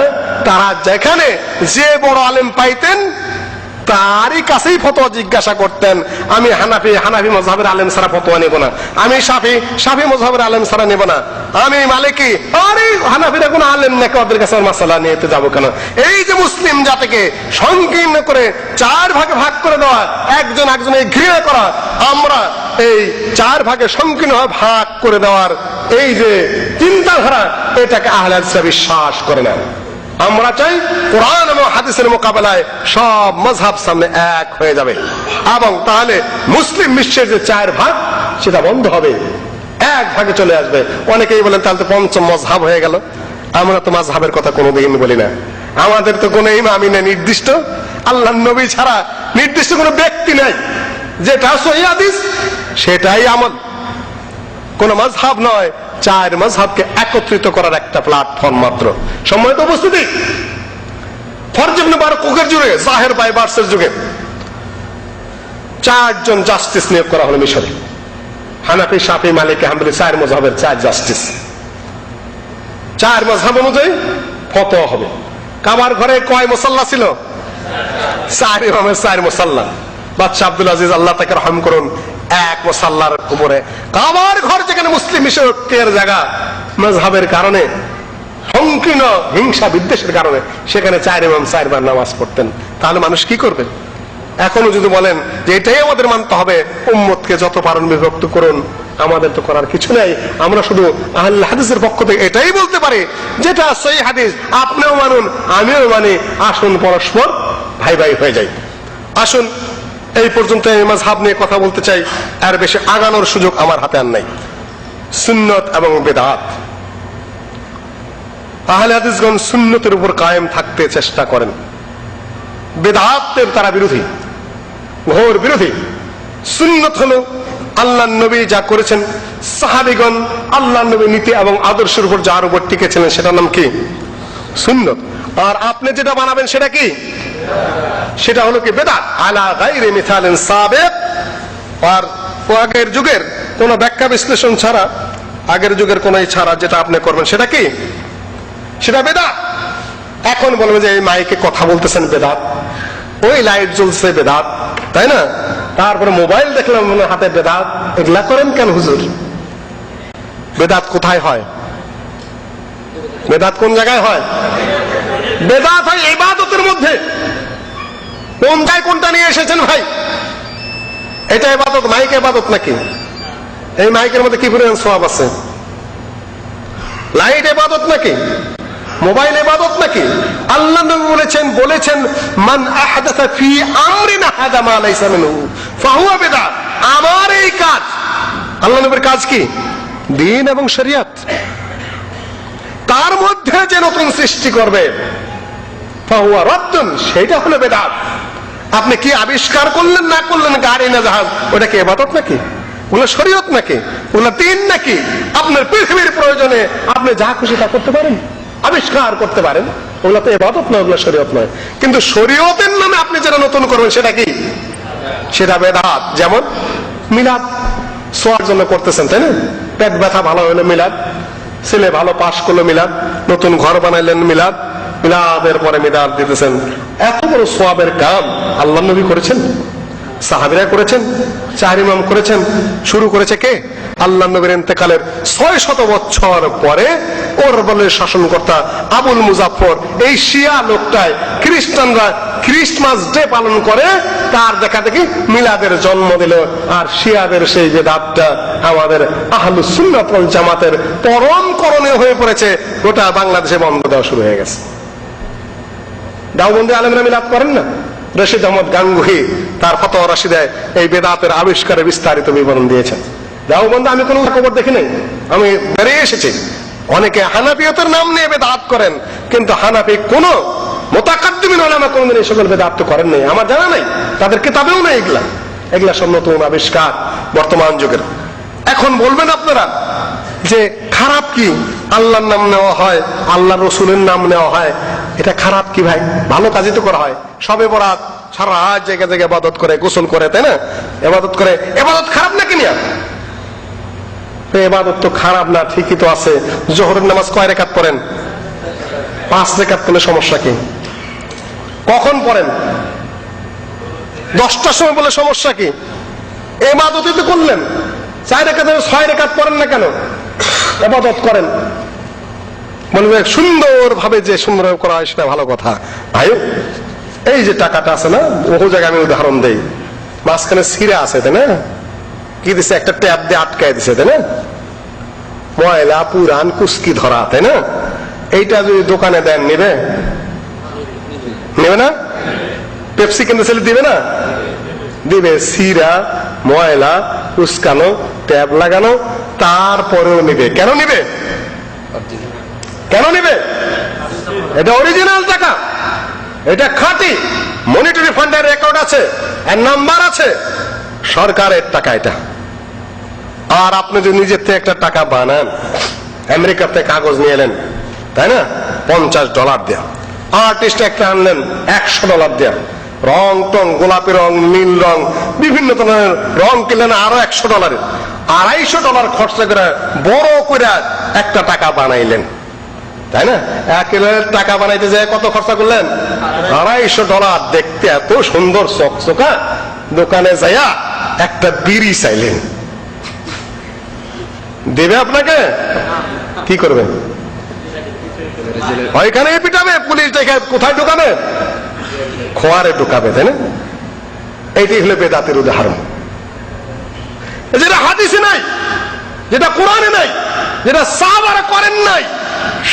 তারা যেখানে যে বড় আলেম পাইতেন তারই কাছেই ফতোয়া জিজ্ঞাসা করতেন। আমি হানাফি মাযহাবের আলেম ছাড়া ফতোয়া নেব না, আমি শাফি মাযহাবের আলেম ছাড়া নেব না, আমি মালিকি, আরে হানাফিরা কোন আলেম নাকি, ওদের কাছে মাসালা নিয়ে যাবো কেন? এই যে মুসলিম জাতিকে সংকীর্ণ করে 4 ভাগে ভাগ করে দেওয়া, একজন একজনের ঘৃণা করা, আমরা এই 4 ভাগে সংকীর্ণ ভাগ করে দেওয়ার এই যে চিন্তাধারা, এটাকে আহলে হাদিসরা বিশ্বাস করে না। আমরা চাই কোরআন এবং হাদিসের মোকাবেলায় সব মাযহাব সামনে এক হয়ে যাবে, এবং তাহলে মুসলিম বিশ্বের যে 4 ভাগ সেটা বন্ধ হবে, 1 ভাগে চলে আসবে। অনেকেই বলেন তাহলে তো 5ম মাযহাব হয়ে গেল। আমরা তো মাযহাবের কথা কোনোদিন বলি না। আমাদের তো কোনো ইমামই নেই নির্দিষ্ট, আল্লাহর নবী ছাড়া নির্দিষ্ট কোনো ব্যক্তি নাই। যেটা সহিহ হাদিস সেটাই আমল, কোন মাযহাব নয়। 4 মাযহাবকে একত্রিত করার একটা প্ল্যাটফর্ম মাত্র। সম্মানিত উপস্থিতি, ফরজ ইবনে বারকুকের যুগে, জাহের বাইবার্সের যুগে 4 জন জাস্টিস নিয়োগ করা হলো মিশরে। হানাফি, শাফি, মালিকি, হাম্বলি, 4 মাযহাবের 4 জাস্টিস। 4 মাযহাব অনুযায়ী ফতোয়া হবে। কাবার ঘরে কয় মুসাল্লা ছিল? 4 ইমামের 4 মুসাল্লা। বাদশাহ আব্দুল আজিজ, আল্লাহ তাকে রহম করুন, 1 মুসাল্লার উপরে কাবার ঘর, যেখানে মুসলিম মিশরের জায়গা, মাযহাবের কারণে, সংকীর্ণ হিংসা বিদ্বেষের কারণে সেখানে 4 ইমাম 4 বার নামাজ পড়তেন। তাহলে মানুষ কি করবে? এখনো যদি বলেন যে এটাই আমাদের মানতে হবে, উম্মতকে যত পারেন বিভক্ত করুন, আমাদের তো করার কিছু নাই। আমরা শুধু আহলে হাদিসের পক্ষ থেকে এটাই বলতে পারি, যেটা সহিহ হাদিস আপনিও মানুন আমিও মানি, আসুন পরস্পর ভাই ভাই হয়ে যাই। আসুন, এই পর্যন্ত এই মাযহাব নিয়ে কথা বলতে চাই, আর বেশি আগানোর সুযোগ আমার হাতে আর নাই। সুন্নত এবং বেদাত, আহলে হাদিসগণ সুন্নতের উপর কায়েম থাকতে চেষ্টা করেন। বেদাতের তারা বিরোধী, ঘোর বিরোধী। সুন্নত হলো আল্লাহর নবী যা করেছেন, সাহাবীগণ আল্লাহর নবীর নীতি এবং আদর্শের উপর যার উপর টিকেছিলেন, সেটার নাম কি? সুন্নত। আর আপনি যেটা বানাবেন সেটা কি? সেটা হলো কি? বেদাত। আলা গায়রি মিসালিন সাবিক। আর আগের যুগের কোন ব্যাখ্যা বিশ্লেষণ ছাড়া, আগের যুগের কোন ছাড়া যেটা আপনি করবেন সেটা কি? সেটা বেদাত। এখন বলবে যে এই মাইকে কথা বলতেছেন বেদাত, ওই লাইট জ্বলছে বেদাত, তাই না? তারপরে মোবাইল দেখলাম হাতে বেদাত। এগুলা করেন কেন হুজুর? বেদাত কোথায় হয়? বেদাত কোন জায়গায় হয়? বেদাত হয় ইবাদতের মধ্যে। কোনটায় কোনটা নিয়ে এসেছেন ভাই? এটা ইবাদত, মাইক ইবাদত নাকি? এই মাইকের মধ্যে কি পরিমাণ সওয়াব আছে? লাইট ইবাদত নাকি? মোবাইল ইবাদত নাকি? আল্লাহ নবী বলেছেন মান আহদাসা ফি আমরিনা হাদা মা লাইসা মিনহু ফাহুয়া বিদআত। আমার এই কাজ, আল্লাহ নবীর কাজ কি? দ্বীন এবং শরিয়ত। তার মধ্যে যে নতুন সৃষ্টি করবে ফাহুয়া রাদ্দুন, সেটা হলো বিদআত। আপনি কি আবিষ্কার করলেন না করলেন, গাড়ি না জাহাজ, ওটা কি ইবাদত নাকি? ওগুলো শরীয়ত নাকি? ওগুলো দ্বীন নাকি? আপনার পৃথিবীর প্রয়োজনে আপনি যা খুশি তা করতে পারেন, আবিষ্কার করতে পারেন, ওগুলো তো ইবাদত নয়, ওগুলো শরীয়ত নয়। কিন্তু শরীয়তের নামে আপনি যেটা নতুন করবেন সেটা কি? সেটা বেদাত। যেমন মিলাদ সোয়ার জন্য করতেছেন, তাই না? পেট ব্যথা ভালো হলো মিলাদ, ছেলে ভালো পাশ করলো মিলাদ, নতুন ঘর বানাইলেন মিলাদ, মিলাদের পরে মিলাদ দিতেছেন। এত বড় সোয়াবের কাম আল্লাহ নবী করেছেন, সাহাবীরা করেছেন, 4 ইমাম করেছেন। শুরু করেছে কে? আল্লাহ নবীর ইন্তেকালের 600 বছর পরে ওরবলের শাসনকর্তা আবুল মুজাফফর। এই শিয়া লোকটায় খ্রিস্টানরা ক্রিসমাস ডে পালন করে, তার দেখা দেখি মিলাদের জন্ম দিল। আর শিয়াদের সেই যে দাবটা আমাদের আহলুস সুন্নাত ওয়াল জামাতের পরম করণীয় হয়ে পড়েছে, গোটা বাংলাদেশে বন্ধ দেওয়া শুরু হয়ে গেছে। দাওবন্দি আলেমরা মিলাদ করেন না? রশিদ আহমদ গাঙ্গুহি তার ফতোয়া রাশিদায় এই বেদাতের আবিষ্কারে বিস্তারিত বিবরণ দিয়েছেন। দেওবন্দে আমি কোনো খবর দেখি নাই, আমি বেরিয়ে এসেছি। অনেকে হানাফিয়তের নাম নিয়ে বেদাত করেন, কিন্তু হানাফি কোন মুতাকাদ্দিমিন উলামা কোনদিন এই সকল বেদাত করেন নাই, আমার জানা নাই, তাদের কিতাবেও নাই এগুলা। এগুলা সব নতুন আবিষ্কার বর্তমান যুগের। এখন বলবেন আপনারা যে খারাপ কি আল্লাহর নাম নেওয়া হয়, আল্লাহ রসুলের নাম নেওয়া হয়, এটা খারাপ কি ভাই? ভালো কাজই তো করা হয়। সবে বরাত সারা রাত জায়গা জায়গায় ইবাদত করে, গোসল করে, তাই না? ইবাদত করে, ইবাদত খারাপ নাকি মিয়া? ইবাদত তো খারাপ না, ঠিকই তো আছে। জোহরের নামাজ কয় রাকাত পড়েন? 5 রাকাত পড়লে সমস্যা কি? কখন পড়েন? 10টার সময় বলে সমস্যা কি? ইবাদতই তো করলেন। 4 রাকাত 6 রাকাত পড়েন না কেন? ইবাদত করেন। বলবে সুন্দর ভাবে যে সুন্দর করা হয় সেটা ভালো কথা। ভাই এই যে টাকাটা আছে না, বহু জায়গায় আমি উদাহরণ দেই, মাঝখানে ছিঁড়া আছে, তাই না? কি দিছে? একটা ট্যাপ দিয়ে আটকায় দিছে, তাই না? ময়লা পুরান কুস্কি ধরা, তাই না? এইটা যদি দোকানে দেন, নেবে? নেবে না? পেপসি কিনতে ছেলে দিবে না? দিবে। ছিঁড়া, ময়লা, কুস্কানো, ট্যাপ লাগানো, তারপরেও নিবে। কেন নিবে? কেন নিবে? এটা অরিজিনাল টাকা, এটা খাঁটি, মনিটারি ফান্ডের রেকর্ড আছে, এর নাম্বার আছে, সরকারের টাকা এটা। আর আপনি যদি নিজের থেকে একটা টাকা বানান, আমেরিকাতে কাগজ নিয়ে এলেন, তাই না? $50 দেয়া। আর্টিস্ট একটা আনলেন $100 দেয়া। রং টং, গোলাপি রং, নীল রং, বিভিন্ন ধরনের রং কিনলেন আরো $100। $250 খরচা করে বড় করে একটা টাকা বানাইলেন, তাই না? 1 কিলোর টাকা বানাইতে যায় কত খরচা করলেন? $250। দেখতে এত সুন্দর চকচকা, দোকানে যাইয়া একটা বিড়ি চাইলেন, দেবে আপনাকে? কি করবে? ওইখানে পিটাবে, পুলিশ দেখে কোথায় ঢুকাবে? খোয়ারে ঢুকাবে, তাই না? এইটাই হলো বেদাতের উদাহরণ। যেটা হাদিসে নাই, যেটা কোরআনে নাই, যেটা সাহাবারা করেন নাই,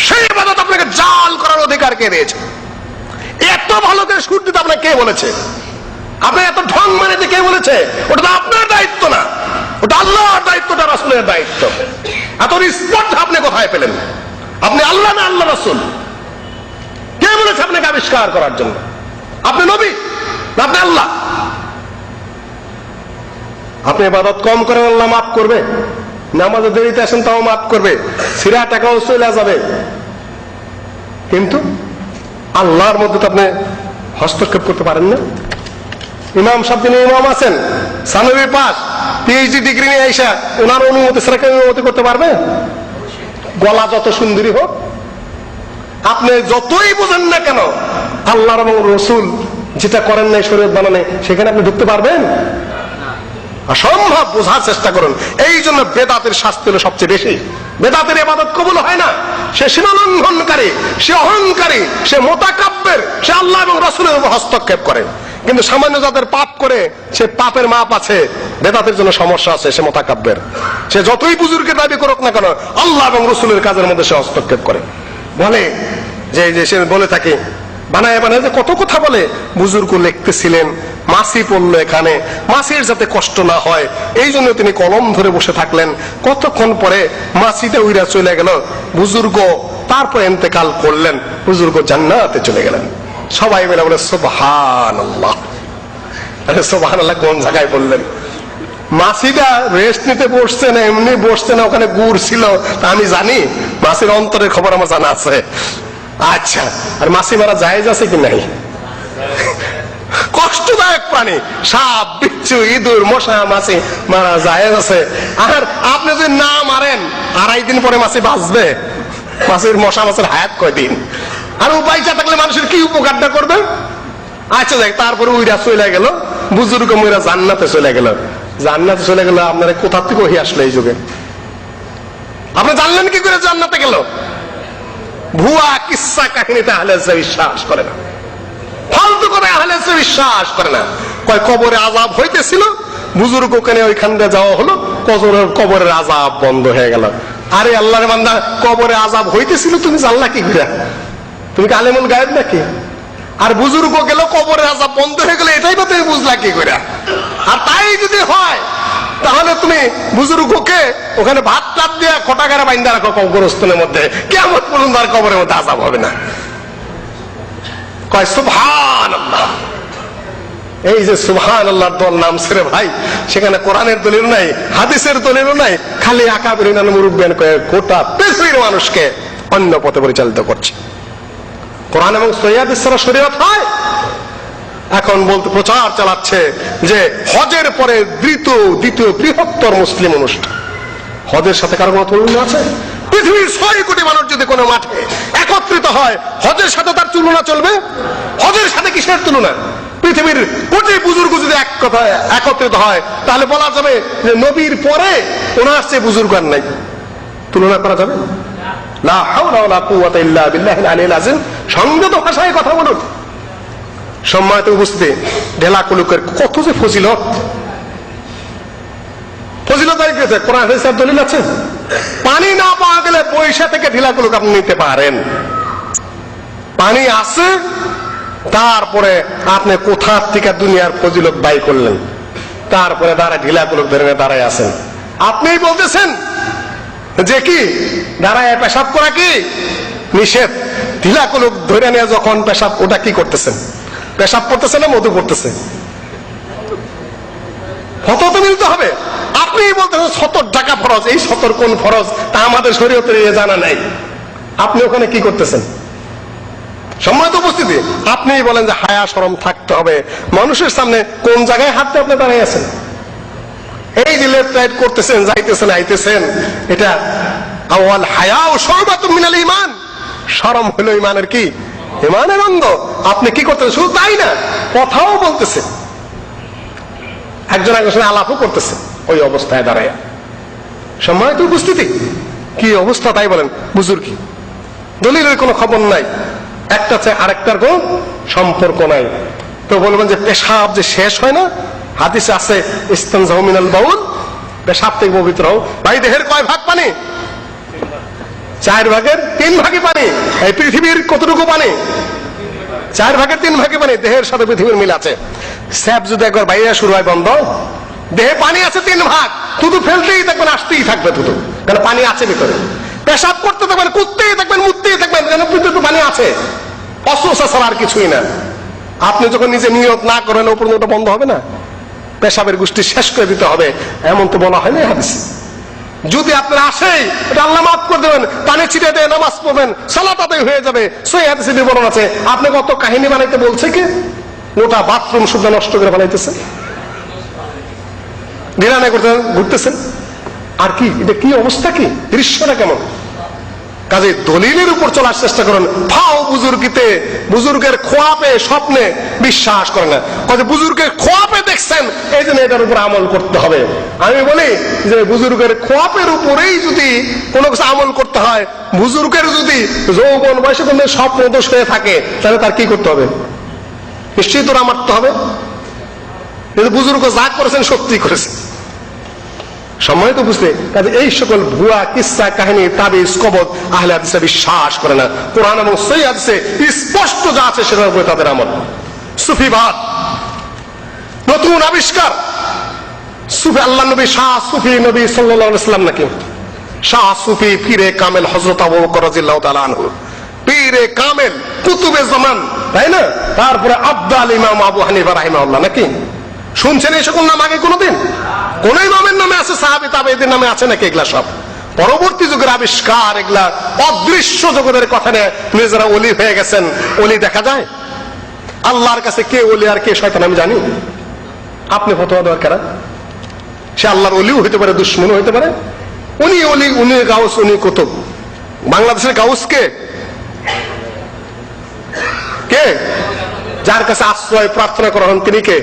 সেই ইবাদত আপনাকে জাল করার অধিকার কে দিয়েছে? এত ভালো করে সুর দিতে আপনাকে কে বলেছে? আপনি এত ঢং মানাতে কে বলেছে? ওটা তো আপনার দায়িত্ব না, ওটা আল্লাহর দায়িত্বটা, রাসূলের দায়িত্ব। এত রিসপেক্ট আপনি কোথায় পেলেন? আপনি আল্লাহ না আল্লাহ রাসূল? কে বলেছে আপনাকে আবিষ্কার করার জন্য? আপনি নবী না আপনি আল্লাহ? আপনি ইবাদত কম করেন, আল্লাহ মাফ করবে। নামাজে দেরিতে আসেন, তাও মাফ করবে। ছিঁড়া টাকাও চলে যাবে। কিন্তু আল্লাহর মধ্যে তো আপনি হস্তক্ষেপ করতে পারেন না। ইমাম সাহেব, যিনি ইমাম আছেন, সানবী পাস, PhD ডিগ্রি নিয়ে আইসা, ওনার অনুমতি ছাড়া কেউ অনুমতি করতে পারবে? গলা যত সুন্দরী হোক, আপনি যতই বোঝেন না কেন, আল্লাহর এবং রসুল যেটা করেন নাই শরীয়ত বানানে, সেখানে আপনি ঢুকতে পারবেন? অসম্ভব। বোঝার চেষ্টা করুন। এই জন্য বেদাতের শাস্তি হলো সবচেয়ে বেশি। বেদাতের ইবাদত কবুল হয় না। সে সীমালঙ্ঘনকারী, সে অহংকারী, সে মুতাকাব্বির, সে আল্লাহ এবং রাসূলের উপর হস্তক্ষেপ করে। কিন্তু সামান্য যাদের পাপ করে, সে পাপের মাপ আছে, বেদাতের জন্য সমস্যা আছে, সে মুতাকাব্বির। সে যতই বুজুর্গের দাবি করুক না কেন, আল্লাহ এবং রাসূলের কাজের মধ্যে সে হস্তক্ষেপ করে। বলে যে সে বলে থাকে, বানায় বানায় যে কত কথা বলে। বুজুর্গ লিখতেছিলেন, মাসি পড়লো এখানে, মাসির যাতে কষ্ট না হয় এই জন্য তিনি কলম ধরে বসে থাকলেন। কতক্ষণ পরে মাসিটা উইরা চলে গেল, বুজুর্গ তারপর ইন্তেকাল করলেন, বুজুর্গ জান্নাতে চলে গেলেন। সবাই মিলে বলে সুবহানাল্লাহ। আরে সুবহানাল্লাহ কোন জায়গায় বললেন? মাসিটা রেস্ট নিতে বসছে না, এমনি বসছে না, ওখানে গুড় ছিল তা আমি জানি? মাসির অন্তরের খবর আমার জানা আছে। আচ্ছা, আর মাসি মারা জায়েজ আছে কি নাই? কষ্টদায়ক প্রাণী, সাপ, বিচ্ছু, ইঁদুর, মশা, মাছি মারা জায়েজ আছে। আর আপনি যদি না মারেন, 2.5 দিন পরে মাছি বাঁচবে? মাছির, মশা মাছের হায়াত কয়দিন? আর উপায়টা থাকলে মানুষের কি উপকারটা করবে? আচ্ছা দেখ, তারপরে উইরা চলে গেল, বুজুর্গ মইরা জান্নাতে চলে গেল। জান্নাতে চলে গেল, আপনারা কোথা থেকে ওহি আসলো এই যুগে? আপনি জানলেন কি করে জান্নাতে গেল? ভুয়া কিসসা কাহিনীতে আহলে হাদিস বিশ্বাস করে না, ফালতু করে আহলে হাদিস বিশ্বাস করে না। কয় কবরে আযাব হইতেছিল, বুজুর্গ কেন ওইখানটা যাওয়া হলো, কবরের আযাব বন্ধ হয়ে গেল। আরে আল্লাহর বান্দা, কবরে আযাব হইতেছিল তুমি জানলা কি করে? তুমি কি আলেমুল গায়েব নাকি? আর বুজুর্গ গেল, কবরের আযাব বন্ধ হয়ে গেল, এটাই বা তুমি বুঝলা কি করে? আর তাই যদি হয়, তাহলে তুমি বুজুর্গকে ওখানে ভাত টাপ দিয়ে খোটাগারে বাইন্দা রাখো কবরস্থানের মধ্যে, কিয়ামত পর্যন্ত আর কবরের মধ্যে আযাব হবে না। কয় সুবহানাল্লাহ। এই যে সুবহানাল্লাহর দল নামছে রে ভাই, সেখানে কোরআনের দলিল নাই, হাদিসের দলিল নাই, খালি আকাবির মুরব্বিয়ান কয়ে গোটা পৃথিবীর মানুষকে অন্য পথে পরিচালিত করছে। কোরআন এবং সহিহ হাদিস ছাড়া শরীয়ত হয়? এখন বলতে প্রচার চালাচ্ছে যে হজের পরে দ্বিতীয় বৃহত্তর মুসলিম অনুষ্ঠান। হজের সাথে কারো কোনো তুলনা আছে? পৃথিবীর 6 কোটি মানুষ যদি কোনো মাঠে একত্রিত হয়, হজের সাথে তার তুলনা চলবে? হজের সাথে কিসের তুলনা? পৃথিবীর কোটি বুজুর্গ যদি এক কথায় একত্রিত হয়, তাহলে বলা যাবে যে নবীর পরে ওনার চেয়ে বুজুর্গ আর নাই। তুলনা করা যাবে? লা হাওলা ওয়ালা কুওয়াতা ইল্লা বিল্লাহিল আলিয়্যিল আযীম। সংযত ভাষায় কথা বলুন। সম্মানিত উপস্থিতি, ঢেলা কুলুকের কত যে ফজিলত দাঁড়িয়েছে। কোরআন হাদিসের দলিল আছে। পানি না পাওয়া গেলে পয়সা থেকে ঢিলা কুলুক আপনি নিতে পারেন। পানি আছে, তারপরে আপনি কোথা থেকে দুনিয়ার ফজিলত বাই করলেন, তারপরে ঢিলা কুলুক ধরে দাঁড়ায় আছেন। আপনিই বলতেছেন যে কি দাঁড়ায় পেশাব করা কি নিষেধ? ঢিলা কুলুক ধরে নিয়ে যখন পেশাব, ওটা কি করতেছেন? পেশাব করতেছে না মধু করতেছে? ফতোয়া তো মিলতে হবে। আপনি বলতেছেন 70 টাকা ফরজ। এই 70 কোন ফরজ তা আমাদের শরীয়তে জানা নাই। আপনি ওখানে কি করতেছেন? সম্মানিত উপস্থিতি, আপনি বলেন যে হায়া শরম থাকতে হবে। মানুষের সামনে কোন জায়গায় হাঁটতে আপনি দাঁড়িয়ে আছেন? এই যে লেফট রাইট করতেছেন, যাইতেছেন আইতেছেন, এটা আওয়াল হায়া ও শুরবাতুম মিনাল ঈমান। শরম হলো ঈমানের কি? ঈমানের অঙ্গ। আপনি কি করতেছেন? শুধু তাই না, কথাও বলতেছেন, একজন একজনের আলাপও করতেছে ওই অবস্থায় দাঁড়ায়। সম্মানিত উপস্থিতি, কি অবস্থা তাই বলেন? বুজুর্গি দলিলের কোনো খবর নাই, একটা চেয়ে আরেকটার কোন সম্পর্ক নাই। তো বলবেন যে পেশাব যে শেষ হয় না? হাদিসে আছে ইস্তানজাহু মিনাল বাউল, পেশাব থেকে পবিত্র হও। ভাই দেহের কয় ভাগ পানি? 4 ভাগের 3 ভাগই পানি। এই পৃথিবীর কতটুকু পানি? 4 ভাগের 3 ভাগই পানি। দেহের সাথে পৃথিবীর মিল আছে। স্যাপ যদি একবার বাইরে শুরু হয় বন্ধ, দেহে পানি আছে 3 ভাগ, থুতু ফেলতেই থাকবেন, আসতেই থাকবে থুতু, কারণ পানি আছে ভিতরে। পেশাব করতে থাকবেন, কুদতেই থাকবেন, মুততেই থাকবেন, কারণ ভিতরে পানি আছে। অস্ত্র ছাড়া আর কিছুই না। আপনি যখন নিজে নিয়ত না করেন, ওপর ওটা বন্ধ হবে না? পেশাবের গোষ্ঠী শেষ করে দিতে হবে, এমন তো বলা হয় না হাদিসে। যদি আপনার আসে, এটা আল্লাহ মাফ করে দেবেন, পানি ছিটে দিয়ে নামাজ পড়বেন, সালাত আদায় হয়ে যাবে। সহিহ হাদিসে বিবরণ আছে। আপনি কত কাহিনী বানাইতে বলছে কি? ওটা বাথরুম শুদ্ধ নষ্ট করে বানাইতেছে, নিরানয় করতে ঘুরতেছেন। আর কি এটা কি অবস্থা? কি দৃশ্যটা কেমন? কাজে দলিলের উপর চলার চেষ্টা করেন। ফাও বুজুর্গিতে, বুজুর্গের খোয়াপে স্বপ্নে বিশ্বাস করেন না। কাজে বুজুর্গের খোয়াপে দেখছেন, এই জন্য এটার উপর আমল করতে হবে। আমি বলি যে বুজুর্গের খোয়াপের উপরেই যদি কোনো কিছু আমল করতে হয়, বুজুর্গের যদি যৌবন বয়সে কোনো স্বপ্ন দোষ হয়ে থাকে, তাহলে তার কি করতে হবে? নিশ্চয়ই তোরা মারতে হবে। কিন্তু বুজুর্গ যা করেছেন সত্যি করেছেন। সম্মানিত বুঝতে, কাজে এই সকল ভুয়া কিসসা কাহিনী তাবিজ কবজ আহলে হাদিসে বিশ্বাস করে না। কোরআন এবং সহিহ হাদিসে স্পষ্ট যা আছে সেটার উপরে তাদের আমল। সুফিবাদ নতুন আবিষ্কার। সুফি আল্লাহ নবী শাহ সুফি নবী সাল্লাল্লাহু আলাইহি ওয়াসাল্লাম নাকি? শাহ সুফি পীরে কামেল হযরত আবু বকর রাদিয়াল্লাহু তাআলা আনহু, পীরে কামেল কুতুবে জামান, তাই না? তারপরে আব্দাল ইমাম আবু হানিফা রাহিমাহুল্লাহ নাকি? শুনছেন এই সকল নাম আগে কোনদিন? কোন ইমামের নামে আছে? সাহাবী তাবেঈদের নামে আছে নাকি? এগুলা সব পরবর্তী যুগের আবিষ্কার। এগুলা অদৃশ্য জগতের কথা নিয়ে নিজেরা ওলি হয়ে গেছেন। ওলি দেখা যায়? আল্লাহর কাছে কে ওলি আর কে শয়তান আমি জানি? আপনি ফতোয়া দেওয়ার কারা? সে আল্লাহর ওলিও হইতে পারে, দুশমনও হইতে পারে। উনি ওলি, উনি গাউস, উনি কুতুব। বাংলাদেশের গাউস কে? কে? যার কাছে আশ্রয় প্রার্থনা করা হন তিনি কে?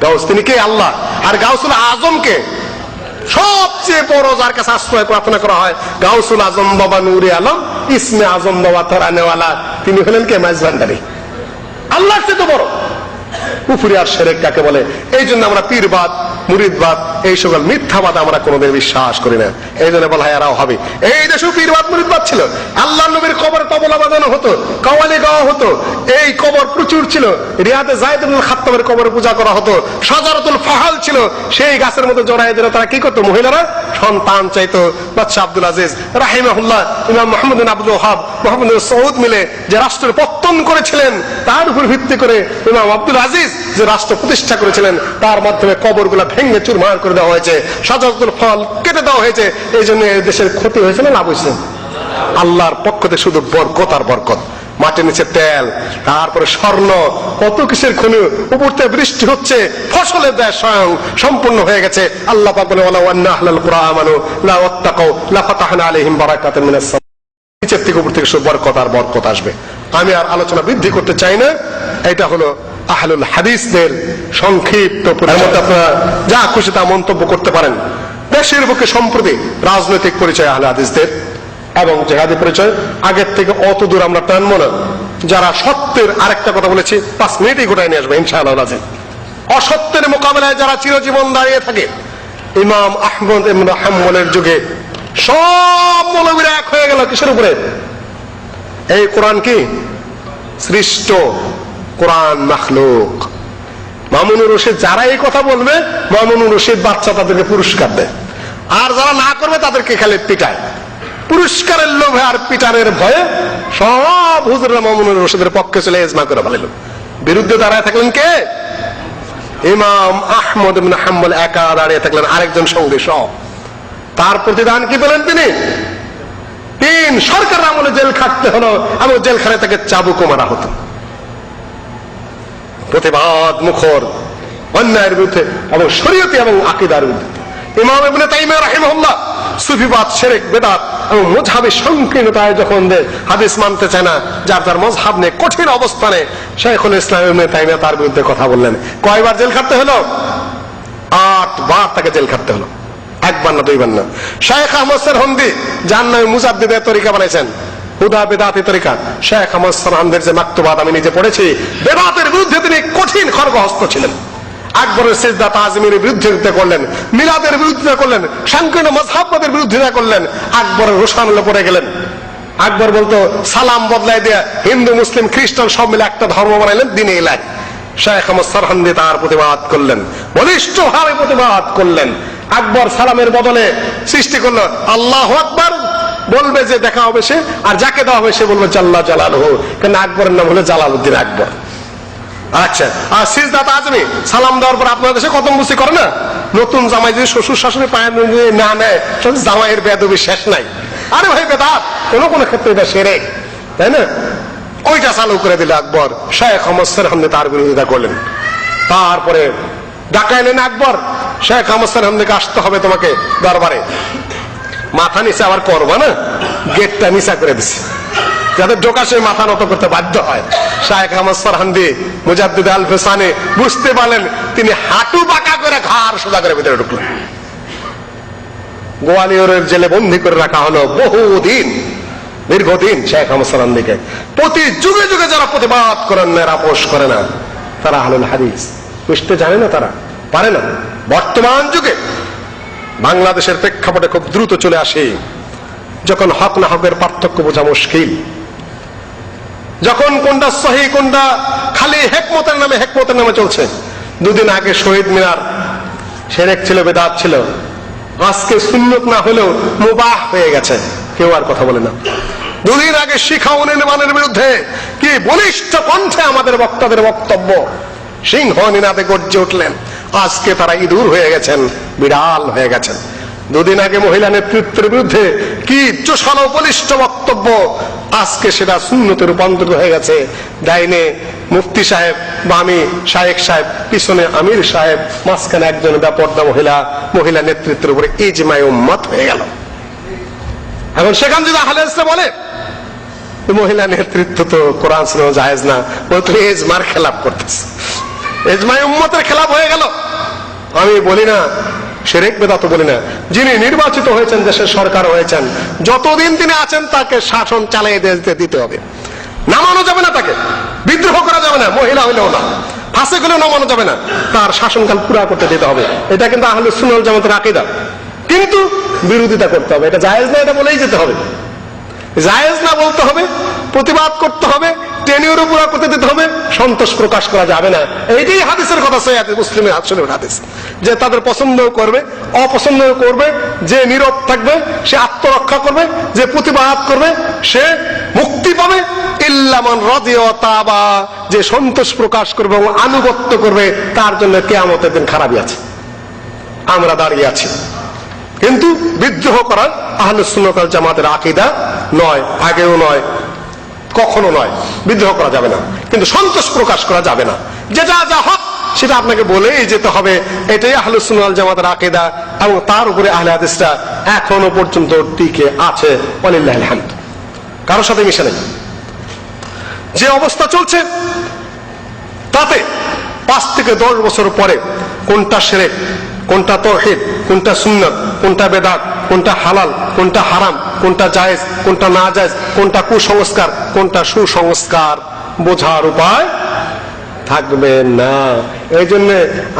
গাউস। তিনি কে? আল্লাহ। আর গাউসুল আজম কে? সবচেয়ে বড় যার কাছে আশ্রয় প্রার্থনা করা হয়, গাউসুল আজম বাবা নূরে আলম ইসমে আজম বাবা তরানেওয়ালা, তিনি হলেন কে? মাইজ ভান্ডারী। আল্লাহর চেয়ে তো বড়। কুফরি আর শিরক কাকে বলে? এই জন্য আমরা পীরবাদ, মুরিদবাদ, এই সকল মিথ্যাবাদ আমরা কোনোদিন বিশ্বাস করি না। এই জন্য বলা হয় এরাও হবে। এই দেশেও পীরবাদ মুরিদবাদ ছিল। আল্লাহ নবীর কবরে তবলা বাজানো হতো, কাওয়ালি গাওয়া হতো। এই কবর প্রচুর ছিল। রিয়াদে যায়েদ ইবনে খাত্তাবের কবরে পূজা করা হতো। শাজারাতুল ফাহাল ছিল, সেই গাছের মধ্যে জড়ায় দিলে তারা কি করতো? মহিলারা সন্তান চাইতো। বাদশা আব্দুল আজিজ রাহিমাহুল্লাহ, ইমাম মুহাম্মদ বিন আব্দুল ওয়াহাব, মুহাম্মদ বিন সৌদ মিলে যে রাষ্ট্রের পতন করেছিলেন, তার উপর ভিত্তি করে ইমাম আব্দুল আজিজ যে রাষ্ট্র প্রতিষ্ঠা করেছিলেন, তার মাধ্যমে কবরগুলো ভেঙে চুরমার করে দেওয়া হয়েছে, শাজারাতুল ফল কেটে দেওয়া হয়েছে। এই জন্য দেশের ক্ষতি হয়েছে না লাভ হয়েছে? আল্লাহর পক্ষ থেকে শুধু বরকত আর বরকত। মাটির নিচে তেল, তারপরে স্বর্ণ, কত কিসের খনি, উপর থেকে বৃষ্টি হচ্ছে, ফসলের দেয় স্বয়ং সম্পূর্ণ হয়ে গেছে। আল্লাহ পাক বলে ওয়ালাউ আন্না আহলাল কুরআ আমানু লা ওয়াত্তাকাউ লা ফাতাহনা আলাইহিম বারাকাতাম মিনাস সামা। নিচের থেকে উপর থেকে শুধু বরকত আর বরকত আসবে। আমি আর আলোচনা বৃদ্ধি করতে চাই না। এটা হলো আহলুল হাদিসদের সংক্ষিপ্ত পরিচয়। আপনারা যা খুশি তা মন্তব্য করতে পারেন। দেশের বুকে সম্প্রতি রাজনৈতিক পরিচয় আহলে হাদিসদের এবং জেহাদি পরিচয় আগের থেকে অত দূর আমরা টানবো না। যারা সত্যের, আরেকটা কথা বলেছি 5 মিনিটই গোটায় নিয়ে আসবে ইনশাআল্লাহ। অসত্যের মোকাবেলায় যারা চিরজীবন দাঁড়িয়ে থাকে, ইমাম আহমদ ইবনে হাম্বলের যুগে সব মৌলবীরা এক হয়ে গেল কিসের উপরে? এই কোরআন কি সৃষ্ট, কোরআন মাখলুক। মামুনুর রশিদ যারা এই কথা বলবে, মামুনুর রশিদ বাচ্চা তাদেরকে পুরস্কার দেয়, আর যারা না করবে তাদেরকে খালি পিটায়। পুরস্কারের লোভে আর পিটারের ভয়ে সব হুজুররা মামুনুর রশিদের পক্ষে চলে ইজমা করে ফেলল। বিরুদ্ধে দাঁড়ায় থাকলেন কে? ইমাম আহমদ ইবনে হাম্বল একা দাঁড়িয়ে থাকলেন, আরেকজন সঙ্গে সব। তার প্রতিদান কি পেলেন তিনি? 3 সরকার আমলে জেল খাটতে হলো, এবং জেলখানায় তাকে চাবুকও মারা হতো। প্রতিবাদ মুখর অন্যায়ের বিরুদ্ধে এবং শরীয়তি এবং আকীদার বিরুদ্ধে। ইমাম ইবনে তাইমিয়া রাহিমাহুল্লাহ সুফিবাদ, শিরক, বিদআত এবং মুযহাবী সংকীর্ণতায় যখন হাদিস মানতে চায় না, যার যার মুযহাব নিয়ে কঠিন অবস্থানে শাইখুল ইসলাম ইবনে তাইমিয়া তার বিরুদ্ধে কথা বললেন। কয়বার জেল খাটতে হলো? 8 বার তাকে জেল খাটতে হলো, 1 বার না 2 বার না। শাইখ আহমদ সেরহন্দি যার নামে মুজাদ্দিদের তরিকা বানাইছেন, হুদা বেদাতি তরিকা। শাইখ আহমদ সেরহন্দির যে মাকতুবাত আমি নিজে পড়েছি, বেদাতের বিরুদ্ধে তিনি কঠিন খড়গহস্ত ছিলেন। আকবরের সিজদা তাজমির বিরুদ্ধে করলেন, মিলাদের বিরুদ্ধে করলেন, সংকীর্ণ মাযহাববাদের বিরুদ্ধে করলেন। আকবরের রোশানলে পড়ে গেলেন। আকবর বলতো সালাম বদলাই দিয়ে হিন্দু মুসলিম খ্রিস্টান সব মিলে একটা ধর্ম বানাইলেন, দ্বীনে ইলাহি। শাইখ আহমদ সেরহন্দি তার প্রতিবাদ করলেন, বলিষ্ঠভাবে প্রতিবাদ করলেন। আকবর সালামের বদলে সৃষ্টি করলো আল্লাহু আকবার, বলবে যে দেখা হবে সে, আর যাকে দেওয়া হবে সে বলবে জাল্লা জালালহু, কারণ আকবরের নাম হলো জালালউদ্দিন আকবর। আচ্ছা, আর সিজদা তাজমি সালাম দেওয়ার পর আপনাদের দেশে কত মুসি করে না? নতুন জামাই যদি শ্বশুর শাশুড়ি পায়ে না নেয়, জামাইয়ের বেয়াদবি শেষ নাই। আরে ভাই বেদাত, কোন ক্ষেত্রে এটা শিরক, তাই না? ওইটা চালু করে দিল আকবর। শাইখ আহমদ সেরহন্দি তার বিরোধিতা করলেন। তারপরে ডাকাইলেন আকবর, শাইখ আহমদ সেরহন্দিকে আসতে হবে তোমাকে দরবারে। মাথা নিচে আবার করবা না, গেটটা নিচা করে দিছে যাতে ঢোকা সে মাথা নত করতে বাধ্য হয়। শাইখ আহমদ সেরহন্দি মুজাদ্দিদ আল ফিসানি বুঝতে পারলেন, তিনি হাঁটু বাঁকা করে ঘাড় সোজা করে ভিতরে ঢুকলেন। গোয়ালিয়রের জেলে বন্দী করে রাখা হলো বহুদিন, দীর্ঘদিন। শাইখ আহমদ সেরহন্দিকে প্রতি যুগে যুগে যারা প্রতিবাদ করেন না, আপোষ করে না, তারা আহলুল হাদিস। বুঝতে জানে না, তারা পারে না। বর্তমান যুগে বাংলাদেশের প্রেক্ষাপটে খুব দ্রুত চলে আসে যখন হক না হকের পার্থক্য বোঝা মুশকিল, যখন কোনটা সহি কোনটা খালি হেকমতের নামে চলছে। 2 দিন আগে শহীদ মিনার শিরক ছিল, বেদাত ছিল, আজকে সুন্নত না হলেও মুবাহ হয়ে গেছে, কেউ আর কথা বলে না। 2 দিন আগে শিখা ও নির্মাণের বিরুদ্ধে কি বলিষ্ঠ কণ্ঠে আমাদের বক্তাদের বক্তব্য, সিংহ নিনাদে গর্জে উঠলেন। আজকে তারা ইঁদুর হয়ে গেছেন, বিড়াল হয়ে গেছেন। 2 দিন আগে মহিলা নেতৃত্বের বিরুদ্ধে কি জোশালো বলিষ্ঠ বক্তব্য, আজকে সেটা সুন্নতে রূপান্তরিত হয়ে গেছে। ডাইনে মুফতি সাহেব, বামে শায়েখ সাহেব, পিছনে আমির সাহেব, মাঝখানে একজন বেপর্দা মহিলা নেতৃত্বের উপরে ইজমায়ে উম্মত হয়ে গেল। এখন সেখান যদি আহলে হাদিসরা বলে মহিলা নেতৃত্ব তো কোরআন সুন্নাহ জায়েজ না, বলতো ইজমার খেলাফ করতেছে, ইজমায়ে উম্মতের খেলাফ হয়ে গেল। আমি বলি না শিরক বেদাত বলি না, যিনি নির্বাচিত হয়েছেন, দেশের সরকার হয়েছেন, যতদিন তিনি আছেন তাকে শাসন চালিয়ে দিতে হবে। নামানো যাবে না, তাকে বিদ্রোহ করা যাবে না, মহিলা হইলেও না, ফাঁসিক হলেও নামানো যাবে না, তার শাসনকাল পুরা করতে দিতে হবে। এটা কিন্তু আহলে সুন্নাহ ওয়াল জামাতের আকীদা। কিন্তু বিরোধিতা করতে হবে, এটা জায়েজ না এটা বলেই যেতে হবে। জায়েজ না বলতে হবে, প্রতিবাদ করতে হবে, টেনিওর পুরা করতে দিতে হবে, সন্তোষ প্রকাশ করা যাবে না। এইটাই হাদিসের কথা, সহিহ মুসলিমের হাদিস, যে তাদের পছন্দ করবে, অপছন্দ করবে, যে নীরব থাকবে সে আত্মরক্ষা করবে, যে প্রতিবাদ করবে সে মুক্তি পাবে। ইল্লা মান রাদিয়া ওয়া তাবা, যে সন্তোষ প্রকাশ করবে এবং আনুগত্য করবে তার জন্য কিয়ামতের দিন খারাপই আছে। আমরা দাঁড়িয়ে আছি, কিন্তু বিদ্রোহ করা আহলুস সুন্নাত ওয়াল জামাতের আকীদা নয়, আগেও নয়, কখনো নয়। বিদ্রোহ করা যাবে না, কিন্তু সন্তোষ প্রকাশ করা যাবে না। যেটা যা হক সেটা আপনাকে বলেই যেতে হবে। এটাই আহলুস সুন্নাত ওয়াল জামাতের আকীদা, এবং তার উপরে আহলে হাদিসরা এখনো পর্যন্ত টিকে আছে, ওয়ালিল্লাহিল হামদ। কারোর সাথে মিশে নেই। যে অবস্থা চলছে তাতে 5 থেকে 10 বছর পরে কোনটা শিরক, কোনটা তাওহীদ, কোনটা সুন্নাত, কোনটা বেদাত, কোনটা হালাল, কোনটা হারাম, কোনটা জায়েজ, কোনটা না জায়েজ, কোনটা কুসংস্কার, কোনটা সুসংস্কার বোঝার উপায় থাকবে না। এই জন্য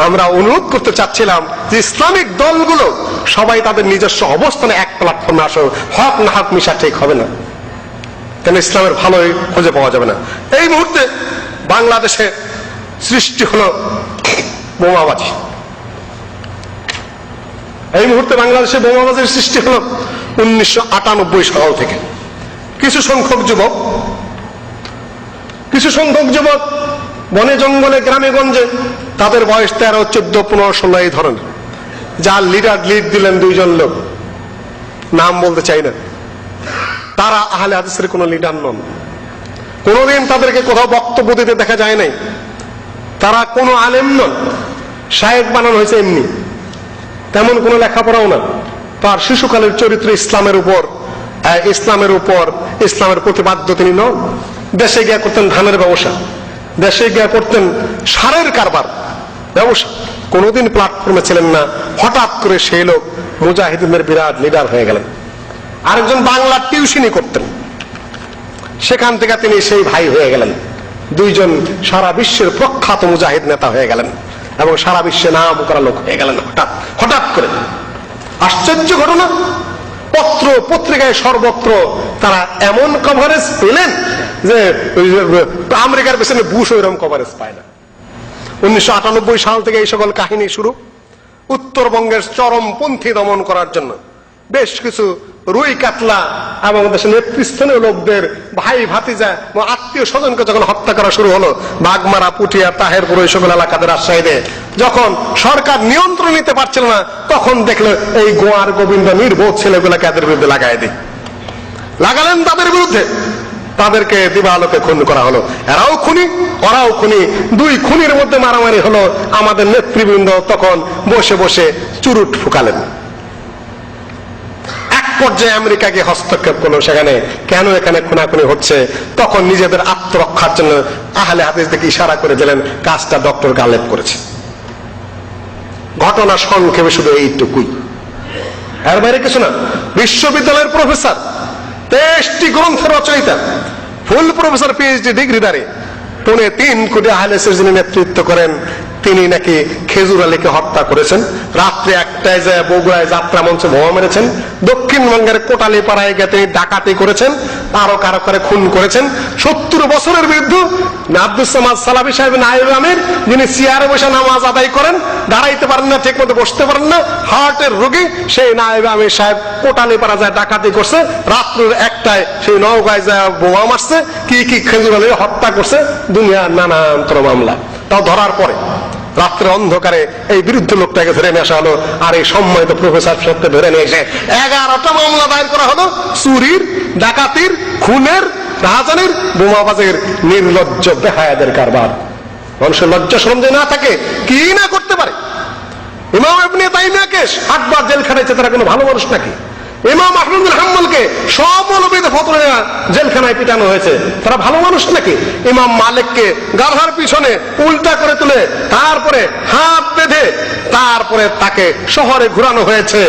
আমরা অনুরোধ করতে চাচ্ছিলাম যে ইসলামিক দলগুলো সবাই তাদের নিজস্ব অবস্থানে এক প্ল্যাটফর্মে আসো। হক না হক মিশা ঠিক হবে না, কেন ইসলামের ভালোই খুঁজে পাওয়া যাবে না। এই মুহূর্তে বাংলাদেশে সৃষ্টি হলো বোমাবাজি। এই মুহূর্তে বাংলাদেশে বোমাবাজির সৃষ্টি হলো 1998 সাল থেকে। কিছু সংখ্যক যুবক বনে জঙ্গলে গ্রামে গঞ্জে, তাদের বয়স 13, 14, 15, 16 এই ধরনের, যার লিড দিলেন 2 জন লোক, নাম বলতে চাই না। তারা আহলে হাদিসের কোন লিডার নন, কোনদিন তাদেরকে কোথাও বক্তব্য দিতে দেখা যায় নাই। তারা কোনো আলেম নন, শায়েখ বানানো হয়েছে এমনি, তেমন কোনো লেখাপড়াও না। তার শিশুকালের চরিত্র ইসলামের উপর ইসলামের প্রতিপাদ্য তিনি নন। দেশে গিয়া করতেন ধানের ব্যবসা, দেশে গিয়া করতেন সারের কারবার ব্যবসা, কোনোদিন প্ল্যাটফর্মে ছিলেন না। হঠাৎ করে সেই লোক মুজাহিদিনের বিরাট লিডার হয়ে গেলেন। আরেকজন বাংলা টিউশনি করতেন, সেখান থেকে তিনি সেই ভাই হয়ে গেলেন। 2 জন সারা বিশ্বের প্রখ্যাত মুজাহিদ নেতা হয়ে গেলেন এবং সারা বিশ্বে নাম করা লোক হয়ে গেলেন হঠাৎ করে। আশ্চর্য ঘটনা, পত্র পত্রিকায় সর্বত্র তারা এমন কভারেজ পেলেন যে আমেরিকার পেছনে বুশ ওইরকম কভারেজ পায় না। 1998 সাল থেকে এই সকল কাহিনী শুরু। উত্তরবঙ্গের চরমপন্থী দমন করার জন্য বেশ কিছু রুই কাতলা এবং দেশের নেতৃস্থানীয় লোকদের ভাই ভাতিজা ও আত্মীয় স্বজনকে যখন হত্যা করা শুরু হলো, বাগমারা, পুঠিয়া, তাহেরপুর এই সকল এলাকাদের রাজশাহীতে, যখন সরকার নিয়ন্ত্রণ নিতে পারছিল না, তখন দেখলো এই গোয়ার গোবিন্দ নির্বোধ ছেলেগুলাকে এদের বিরুদ্ধে লাগালেন তাদের বিরুদ্ধে। তাদেরকে দিবালোকে খুন করা হলো। এরাও খুনি, ওরাও খুনি, 2 খুনির মধ্যে মারামারি হলো। আমাদের নেতৃবৃন্দ তখন বসে বসে চুরুট ফুকালেন। পর্যায়ে আমেরিকা গিয়ে হস্তক্ষেপ করলো সেখানে, কেন এখানে খুনাখুনি হচ্ছে। তখন নিজেদের আত্মরক্ষার জন্য আহলে হাদিসদেরকে ইশারা করে দিলেন কাজটা ডক্টর গালেব করেছে। ঘটনা সংক্ষেপে শুধু এইটুকুই, এর বাইরে কিছু না। বিশ্ববিদ্যালয়ের প্রফেসর, 23টি গ্রন্থের রচয়িতা, ফুল প্রফেসর, পিএইচডি ডিগ্রিধারী, 3.25 কোটি আহলে হাদিসের যিনি নেতৃত্ব করেন, তিনি নাকি খেজুর আলীকে হত্যা করেছেন। রাত্রে 1টায় যায় বগুড়ায় যাত্রা মঞ্চে বোমা মেরেছেন। দক্ষিণবঙ্গের কোটালী পাড়ায় গিয়ে তিনি ডাকাতি করেছেন, আরো কারো করে খুন করেছেন। 70 বছরের বৃদ্ধ আব্দুস সামাদ সালাফি সাহেব নায়েবে আমির, যিনি চেয়ারে বসে নামাজ আদায় করেন, দাঁড়াইতে পারেন না, ঠিক মতো বসতে পারেন না, হার্টের রোগী, সেই নায়েবে আমির সাহেব কোটালী পাড়া যায় ডাকাতি করছে। রাত্রের 1টায় সেই নওগাঁয় যায় বোমা মারছে, কি খেজুর আলী হত্যা করছে, দুনিয়ার নানান্তর মামলা। তাও ধরার পরে রাত্রে অন্ধকারে এই বিরুদ্ধ লোকটাকে ধরে নিয়ে আসা হলো, আর এই সম্মানিত প্রফেসর সাহেবকে ধরে নিয়ে এসে 11টা মামলা দায়ের করা হলো, চুরির, ডাকাতির, খুনের, রাহাজানির, বোমাবাজের, নির্লজ্জ বেহায়াদের কারবার। মানুষের লজ্জা শরম যে না থাকে, কি না করতে পারে। ইমাম ইবনে তাইমিয়াকে 8 বার জেল খাটাইছে, তারা কোনো ভালো মানুষ নাকি? ইমাম আহমদ বিন হাম্বলকে সব মৌলবীদের ফতোয়া জেলখানায় পিটানো হয়েছে, তারা ভালো মানুষ নাকি? ইমাম মালিককে গাধার পিছনে উল্টা করে তুলে তারপরে হাত বেঁধে তারপরে তাকে শহরে ঘুরানো হয়েছে।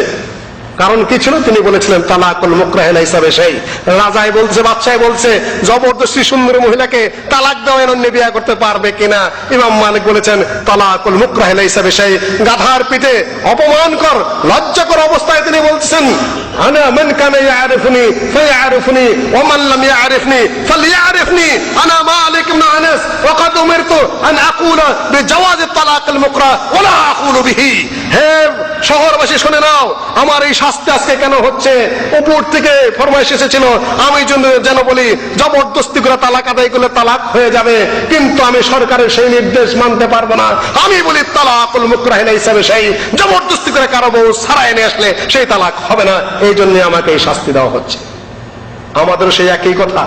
কারণ কি ছিল? তিনি বলেছিলেন তালাকুল মুকরাহ লাইসা বিশাই। রাজাই বলছে, বাদশাহ বলছে, জবরদস্তি সুন্দরী মহিলাকে তালাক দেওয়া অন্য বিয়ে করতে পারবে কিনা? ইমাম মালিক বলেছেন তালাকুল মুকরাহ লাইসা বিশাই। গাধার পিঠে অপমানকর, লজ্জাকর অবস্থায় তিনি বলছেন আনা মান কানা ইয়ারিফুনি ফায়ারিফুনি ওয়া মান লাম ইয়ারিফনি ফালইয়ারিফনি আনা মালিক ইবনে আনাস ওয়া ক্বাদ উমিরতু আন আকুলা বিজাওয়াজ তালাকুল মুকরাহ ওয়া লা আকুলু বিহি। হে শহরবাসী শুনে নাও, আমার এই শাস্তি আজকে কেন হচ্ছে? উপর থেকে ফরমাইশ এসেছিল আমি যেন বলি জবরদস্তি করে তালাক আদায় করলে তালাক হয়ে যাবে, কিন্তু আমি সরকারের সেই নির্দেশ মানতে পারবো না। আমি বলি তালাকুল মুকরাহিনা হিসাবে সেই জবরদস্তি করে কারো বউ ছাড়াই নিয়ে আসলে সেই তালাক হবে না, এই জন্য আমাকে এই শাস্তি দেওয়া হচ্ছে। আমাদের সেই একই কথা।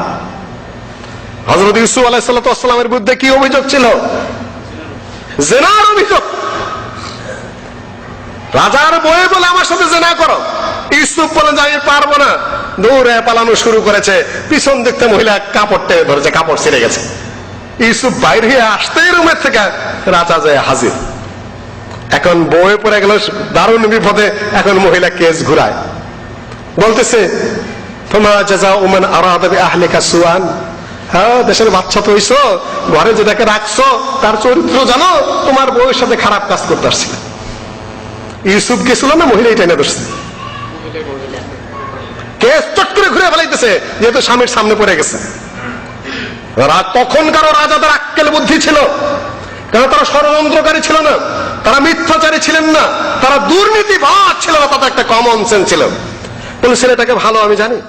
হযরত ইউসুফ আলাইহিস সালামের বিরুদ্ধে কি অভিযোগ ছিল? জিনার অভিযোগ। রাজার বউ বলে আমার সাথে জিনা করো। ইউসুফ বলে যে আমি পারবো না, দৌড়ে পালানো শুরু করেছে। পিছন দেখতে মহিলা কাপড় টেনে ধরেছে, কাপড় ছিঁড়ে গেছে। ইউসুফ বাইরে হয়ে আসতেই রুমের থেকে রাজা যায় হাজির। এখন বউয়ে পড়ে গেল দারুণ বিপদে। এখন মহিলা কেস ঘুরায়, বলতেছে তোমার জাযা মান আরাদা বিআহলিকা সুআন। হ্যাঁ, দেশের বাচ্চা তো হইছো, ঘরে যেটাকে রাখছো তার চরিত্র জানো, তোমার বউয়ের সাথে খারাপ কাজ করতে আসছিল। ইউসুফ গেছিল না, মহিলাই টেনে ধরছে। কেস চট করে ঘুরে ফেলাইতেছে, যেহেতু স্বামীর সামনে পড়ে গেছে। তখনকার রাজাদের আক্কেল বুদ্ধি ছিল, কারণ তারা ষড়যন্ত্রকারী ছিল না, তারা মিথ্যাচারী ছিলেন না, তারা দুর্নীতিবাজ ছিল না, তাদের একটা কমন সেন্স ছিল। বলে ছেলেটাকে ভালো আমি জানি,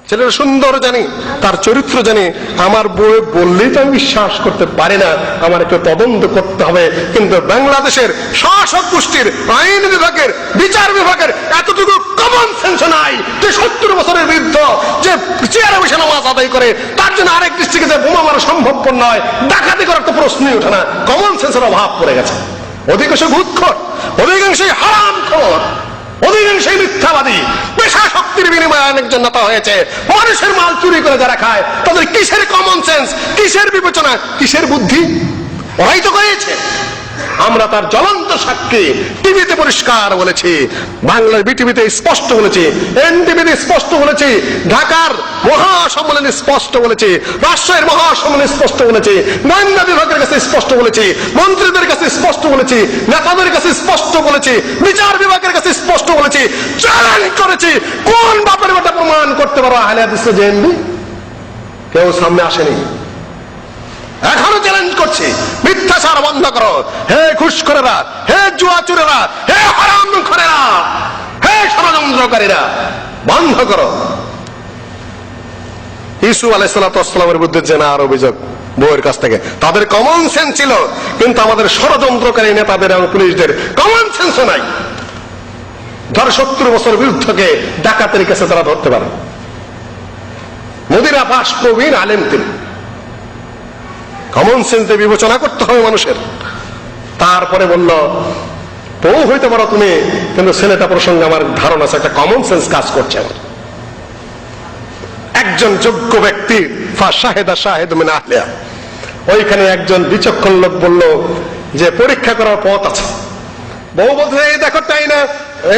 ছেলেটা সুন্দর জানি, তার চরিত্র জানি, আমার বউ বললেই তো আমি বিশ্বাস করতে পারি না, আমার একটু তদন্ত করতে হবে। কিন্তু বাংলাদেশের শাসক গোষ্ঠীর আইন বিভাগের, বিচার বিভাগের এতটুকু কমন সেন্স নাই যে 70 বছরের বৃদ্ধ যে চেয়ারে বসে নামাজ আদায় করে তার জন্য আরেক ডিস্ট্রিক্টে বোমা মারা সম্ভবপর নয়, ডাকাতি করার তো প্রশ্নই ওঠে না। কমন সেন্সের অভাব পড়ে গেছে। অধিকাংশ ঘুষখোর, অধিকাংশই হারামখোর, অধিকাংশই মিথ্যাবাদী। পেশা শক্তির বিনিময়ে অনেকজন নেতা হয়েছে। মানুষের মাল চুরি করে যারা খায় তাদের কিসের কমন সেন্স, কিসের বিবেচনা, কিসের বুদ্ধি? ওরাই তো করেছে। আমরা তার জ্বলন্ত সাক্ষী। টিভিতে পরিষ্কার বলেছি, বাংলার বিটিভিতে স্পষ্ট বলেছি, এনটিভিতে স্পষ্ট বলেছি, ঢাকার মহাসম্মেলনে স্পষ্ট বলেছি, রাজশাহীর মহাসম্মেলনে স্পষ্ট বলেছি, গোয়েন্দা বিভাগের কাছে স্পষ্ট বলেছি, মন্ত্রীদের কাছে স্পষ্ট বলেছি, নেতাদের কাছে স্পষ্ট বলেছি, বিচার বিভাগের কাছে স্পষ্ট বলেছি, চ্যালেঞ্জ করেছি। কোন বাপের বেটা প্রমাণ করতে পারো আহলে হাদিসে যে এমবি? কেউ সামনে আসেনি। এখনো চ্যালেঞ্জ করছি, মিথ্যাচার বন্ধ করো। হে ঘুষখোরেরা, হে জুয়াচোরেরা, হে হারামখোরেরা, হে ষড়যন্ত্রকারীরা, বন্ধ করো। ইউসুফ আলাইহিস সালামের বিরুদ্ধে জেনার অভিযোগ বউয়ের কাছ থেকে। তাদের কমন সেন্স ছিল, কিন্তু আমাদের ষড়যন্ত্রকারী নেতাদের এবং পুলিশদের কমন সেন্সও নাই। ধর 70 বছর বিরুদ্ধকে ডাকাতের কাছে তারা ধরতে পারে। মদিনা পাশ প্রবীণ আলেম তিনি। কমন সেন্সে বিবেচনা করতে হবে মানুষের। তারপরে বলল বউ হইতে পারো তুমি, কিন্তু ছেলেটা প্রসঙ্গে আমার ধারণা আছে একটা কমন সেন্স কাজ করছে। আমার একজন যোগ্য ব্যক্তি ফাশাহিদা শাহিদ মিন আহলিহা, ওইখানে একজন বিচক্ষণ লোক বলল যে পরীক্ষা করার পথ আছে। বউ বলছে এই দেখো তাই না,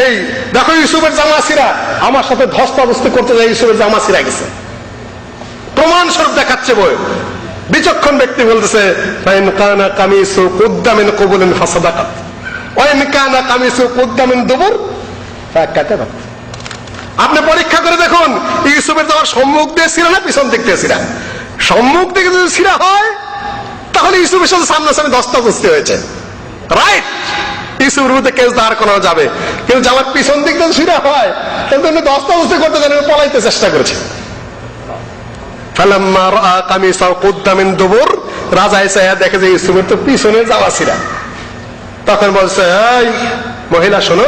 এই দেখো ইউসুফের জামা ছিঁড়া, আমার সাথে ধস্তাধস্তি করতে যায় ইউসুফের জামা ছিঁড়া গেছে, প্রমাণ স্বরূপ দেখাচ্ছে বই। বিচক্ষণ ব্যক্তি বলতেছে ফাইন কানা কামিসু কুদ্দা মিন কুবুলিন ফাসাদাকাত ওয়া ইন কানা কামিসু কুদ্দা মিন দুবুর ফাকাতাবাত। আপনি পরীক্ষা করে দেখুন ইউসুফের জামা সম্মুখ দিয়ে ছিঁড়া না পিছন দিক দিয়ে ছিঁড়া। সম্মুখ দিকে যদি ছিঁড়া হয় তাহলে ইউসুফের সাথে সামনাসামনি ধস্তাধস্তি হয়েছে, রাইট, ইউসুফের মধ্যে কেস দাঁড় করানো যাবে। কিন্তু জামার পিছন দিক দিয়ে ছিঁড়া হয় কিন্তু ধস্তাধস্তি করতে জানে, পলাইতে চেষ্টা করেছে। ফালাম্মা রাআ কামিসাহু কুদ্দা মিন দুবুর, রাজা এসে দেখে যে ইউসুফের তো পিছনে জামা ছিঁড়া। তখন বলছে এই মহিলা শোনো,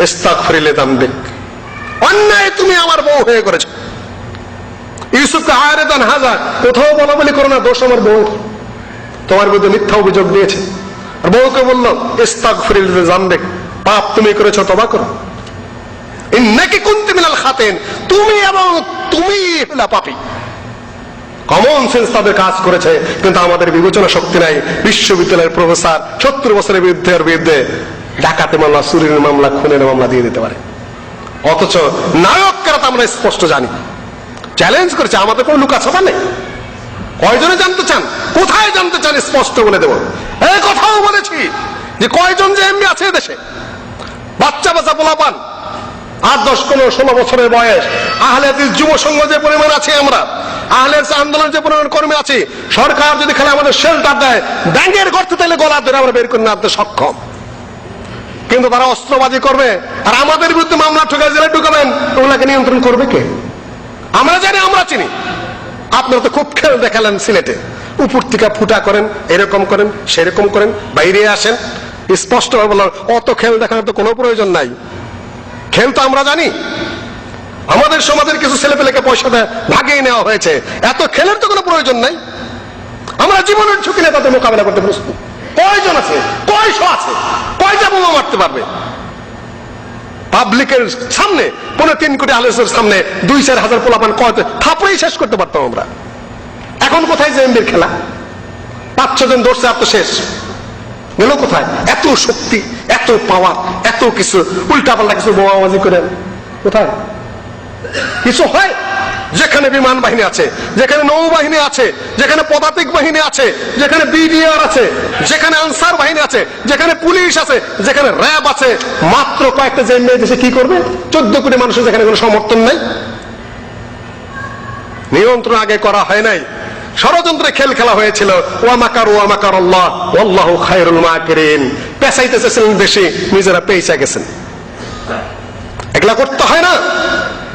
ইস্তাগফিরি লিযামবিক, অন্যায় তুমি আমার বউ হয়ে করেছো। ইউসুফকে আরিদান হাজা, কোথাও বলা বলি করো না, দোষ আমার বউ, তোমার বিরুদ্ধে মিথ্যা অভিযোগ দিয়েছে। আর বউকে বলল ইস্তাগফিরি লিযামবিক, পাপ তুমি করেছো, তওবা করো। ইন্নাকি কুনতি মিনাল খাতিন, তুমি এবং তুমি হলা পাপী। কমন সেন্স তাদের কাজ করেছে, কিন্তু আমাদের বিবেচনা শক্তি নাই। বিশ্ববিদ্যালয়ের প্রফেসর 70 বছরের বিরুদ্ধে ডাকাতি মামলা, চুরির মামলা, খুনের মামলা দিয়ে দিতে পারে, অথচ নায়ক কারা আমরা স্পষ্ট জানি। চ্যালেঞ্জ করেছে, আমাদের কোনো লুকাছাপা নেই। কয়জনে জানতে চান, কোথায় জানতে চান, স্পষ্ট বলে দেব। এই কথাও বলেছি যে কয়জন যে এমপি আছে দেশে, বাচ্চা বাচ্চা পোলাপান 8, 10, 15, 16 বছরের বয়স আহলে হাদিস যুব সংঘ যে পরিমাণ আছে, আমরা আহলে হাদিস আন্দোলন যে পরিমাণ কর্মী আছে, সরকার যদি খালি আমাদের শেল্টার দেয়, ব্যাংকের গর্ত তাইলে গলা ধরে আমরা বের করে আনতে সক্ষম। কিন্তু তারা অস্ত্রবাজি করবে আর আমাদের বিরুদ্ধে মামলা ঠুকে জেলে ঢুকাবেন, ওগুলাকে নিয়ন্ত্রণ করবে কে? আমরা জানি, আমরা চিনি। আপনারা তো খুব খেল দেখালেন সিলেটে, উপর থেকে ফুটা করেন, এরকম করেন, সেরকম করেন, বাইরে আসেন। স্পষ্ট ভাবে বললাম, অত খেল দেখানোর তো কোনো প্রয়োজন নাই। খেল তো আমরা জানি, আমাদের সমাজের কিছু ছেলেপেলেকে পয়সা ভাগিয়ে নেওয়া হয়েছে, এত খেলের তো কোনো প্রয়োজন নাই। আমরা জীবনের ঝুঁকি নিয়ে তাদের মোকাবেলা করতে প্রস্তুত। কয়জন আছে, কয়শো আছে, কয়টা বোমা মারতে পারবে? পাবলিকের সামনে 3.5 কোটি আলোচনার সামনে 2-4 হাজার পোলাপান কয়তে থাপড়েই শেষ করতে পারতাম আমরা। এখন কোথায় জেএমবির খেলা? 5-6 জন ধরছে, আর তো শেষ গেল কোথায়? এত শক্তি, এত পাওয়ার, এত কিছু উল্টাপাল্টা কিছু বোমাবাজি করে কোথায় কিছু হয়? যেখানে বিমান বাহিনী আছে, যেখানে নৌবাহিনী আছে, যেখানে পদাতিক বাহিনী আছে, যেখানে বিডিআর আছে, যেখানে আনসার বাহিনী আছে, যেখানে পুলিশ আছে, যেখানে র্যাব আছে, মাত্র কয়েকটা জেএমবি দেশে কি করবে? 14 কোটি মানুষের যেখানে কোনো সমর্থন নাই, নিয়ন্ত্রণ আগে করা হয় নাই, ষড়যন্ত্রে খেল খেলা হয়েছিল। ওয়া মাকারু ওয়া মাকারাল্লাহ ওয়াল্লাহু খায়রুল মাকিরিন। পেছাইতেছেন দেশে, নিজেরা পেইচা গেছেন। এগুলা করতে হয় না।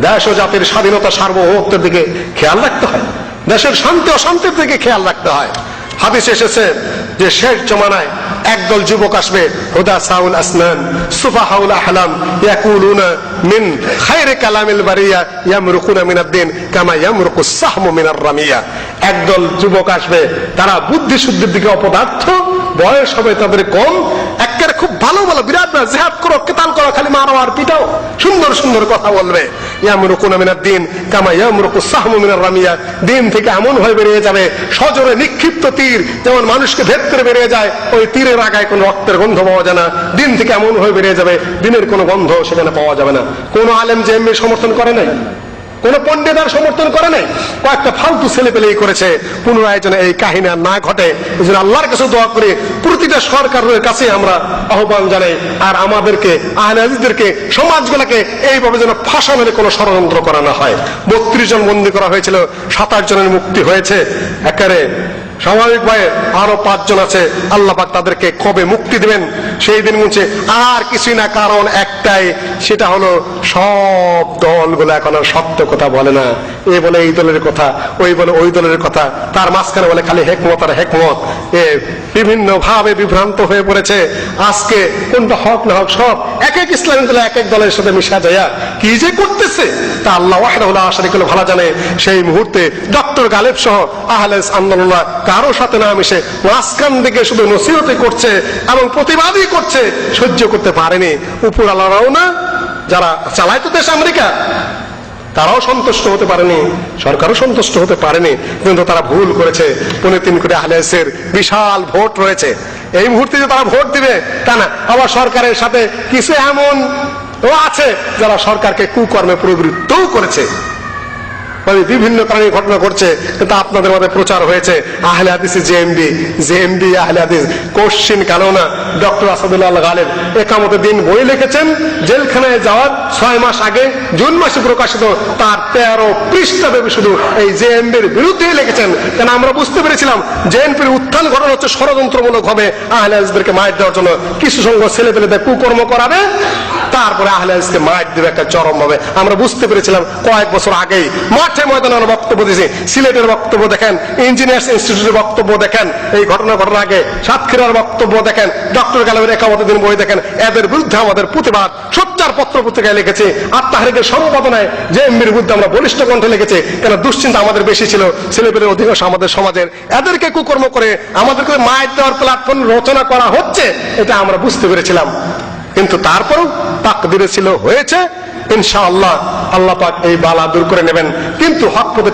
দেশ ও জাতির স্বাধীনতা সার্বভৌমত্বের দিকে খেয়াল রাখতে হয়, দেশের শান্তি অশান্তির দিকে খেয়াল রাখতে হয়। হাদিসে এসেছে যে শেষ জমানায় একদল যুবক আসবে, হুদা সাউল আসনান সুফাহাউল আহলাম ইয়াকুলুনা মিন খায়রি কালামিল বারিয়া ইয়ামরুকুনা মিনাদ-দ্বীন কামা ইয়ামরুকুস সাহমু মিনার রামিয়া। একদল যুবক আসবে, তারা বুদ্ধি শুদ্ধির দিকে অপদার্থ, বয়স হবে তাদের কম, একেবারে খুব ভালো ভালো বিরাট জিহাদ করো, কেতাল করো, খালি মারো আর পিটাও, সুন্দর সুন্দর কথা বলবে। ইয়ামরুকুনা মিনাদ-দ্বীন কামা ইয়ামরুকুস সাহমু মিনার রামিয়া। দিন থেকে এমন হয়ে বেরিয়ে যাবে সজোরে নিক্ষিপ্ত তীর যেমন মানুষকে ভেতরে বেরিয়ে যায়, ওই তীরের আগায় কোনো রক্তের গন্ধ পাওয়া যায় না। দিন থেকে এমন হয়ে বেরিয়ে যাবে, দিনের কোনো গন্ধ সেখানে পাওয়া যাবে না। কোন আলেম জেএমবি সমর্থন করে নাই, কোন পণ্ডিত আর সমর্থন করে নাই, কয়েকটা ফালতু ছেলে পেলেই করেছে। পুনরায় যেন এই কাহিনী আর না ঘটে, এই জন্য আল্লাহর কাছে দোয়া করি, প্রতিটা সরকারের কাছে আমরা আহ্বান জানাই, আর আমাদেরকে আহলে হাদিসদেরকে সমাজগুলোকে এইভাবে যেন ফাঁসানোর কোনো ষড়যন্ত্র করা না হয়। 32 জন বন্দী করা হয়েছিল, 27 জনের মুক্তি হয়েছে। একেবারে স্বাভাবিকভাবে আরো 5 জন আছে, আল্লাহ পাক তাদেরকে কবে মুক্তি দিবেন সেই দিন মুছে। আর কিছুই না, কারণ একটাই, সেটা হলো সব দলগুলো এখন আর সত্য কথা বলে না। এ বলে এই দলের কথা, ওই বলে ওই দলের কথা, তার মাঝখানে বলে খালি হেকমত আর হেকমত। এ বিভিন্ন ভাবে বিভ্রান্ত হয়ে পড়েছে। আজকে কোনটা হক না হক সব এক এক ইসলামী দল এক এক দলের সাথে মিশা যায়, কি যে করতেছে তা আল্লাহ ওয়াহদাহু লা শারীকা লাহু ভালো জানে। সেই মুহূর্তে ডক্টর গালেব সহ আহলে হাদিস আন্দোলন কারো সাথে না মিশে মাঝখান দিকে শুধু নসিহতই করছে এবং প্রতিবাদই করছে, সহ্য করতে পারেনি। উপর আল্লাহরাও না, যারা চালায় তো দেশ আমেরিকা, তারাও সন্তুষ্ট হতে পারেনি, সরকারও সন্তুষ্ট হতে পারেনি। কিন্তু তারা ভুল করেছে। 3.5 কোটি আহলে হাদিসের বিশাল ভোট রয়েছে, এই মুহূর্তে যে তারা ভোট দিবে তা না। আবার সরকারের সাথে কিছু এমন আছে যারা সরকারকে কুকর্মে প্রবৃত্তও করেছে, বিভিন্ন কারণে ঘটনা ঘটছে। কিন্তু আপনাদের মধ্যে প্রচার হয়েছে আহলে হাদিস জেএমবি আহলে হাদিস, কোশ্চিন কালো না। ডক্টর আসাদুল্লাহ গালেব একামতের দিন বই লিখেছেন, জেলখানায় যাওয়ার 6 মাস আগে জুন মাসে প্রকাশিত তার 13 পৃষ্ঠা দেবে শুধু এই জেএমবির বিরুদ্ধে লিখেছেন। কেন আমরা বুঝতে পেরেছিলাম জেএমপির উত্থান ঘটনা হচ্ছে ষড়যন্ত্রমূলক হবে, আহলে হাদিসদেরকে মাইর দেওয়ার জন্য কিছু সংঘ ছেলে পেলেদের কুকর্ম করাবে, তারপরে আহলে হাদিসকে মাইর দেবে একটা চরম ভাবে। আমরা বুঝতে পেরেছিলাম কয়েক বছর আগেই। মাঠে ময়দানে বক্তব্য দিয়েছে, সিলেটের বক্তব্য দেখেন, ইঞ্জিনিয়ার্স ইনস্টিটিউটের বক্তব্য দেখেন, এই ঘটনার আগে সাতক্ষীরার বক্তব্য দেখেন, ডক্টর গালেবের একামতের দিন বই দেখেন। এদের বিরুদ্ধে আমাদের প্রতিবাদ সোচ্চার পত্র পত্রিকায় লিখেছে। আত্মাহারিকের সম্পাদনায় জেএমবির বিরুদ্ধে আমরা বলিষ্ঠ কণ্ঠে লিখেছি। কেন দুশ্চিন্তা আমাদের বেশি ছিল, ছেলেপেলের অধিকাংশ আমাদের সমাজের। এদেরকে কুকর্ম করে আমাদেরকে মায়ের দেওয়ার প্ল্যাটফর্ম রচনা করা হচ্ছে, এটা আমরা বুঝতে পেরেছিলাম। কিন্তু তারপরও তাকদীরে ছিল, হয়েছে। ইনশাআল্লাহ আল্লাহ পাক এই বালা দূর করে নেবেন। কিন্তু হক পথে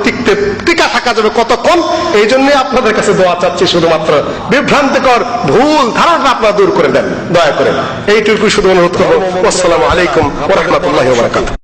টিকা থাকা যাবে কতক্ষণ, এই জন্য আপনাদের কাছে দোয়া চাচ্ছি। শুধুমাত্র বিভ্রান্তিকর ভুল ধারণা আপনারা দূর করে দেন দয়া করে, এইটুকু শুধু অনুরোধ করবো। আসসালামু আলাইকুম ওয়া রাহমাতুল্লাহি ওয়া বারাকাতুহু।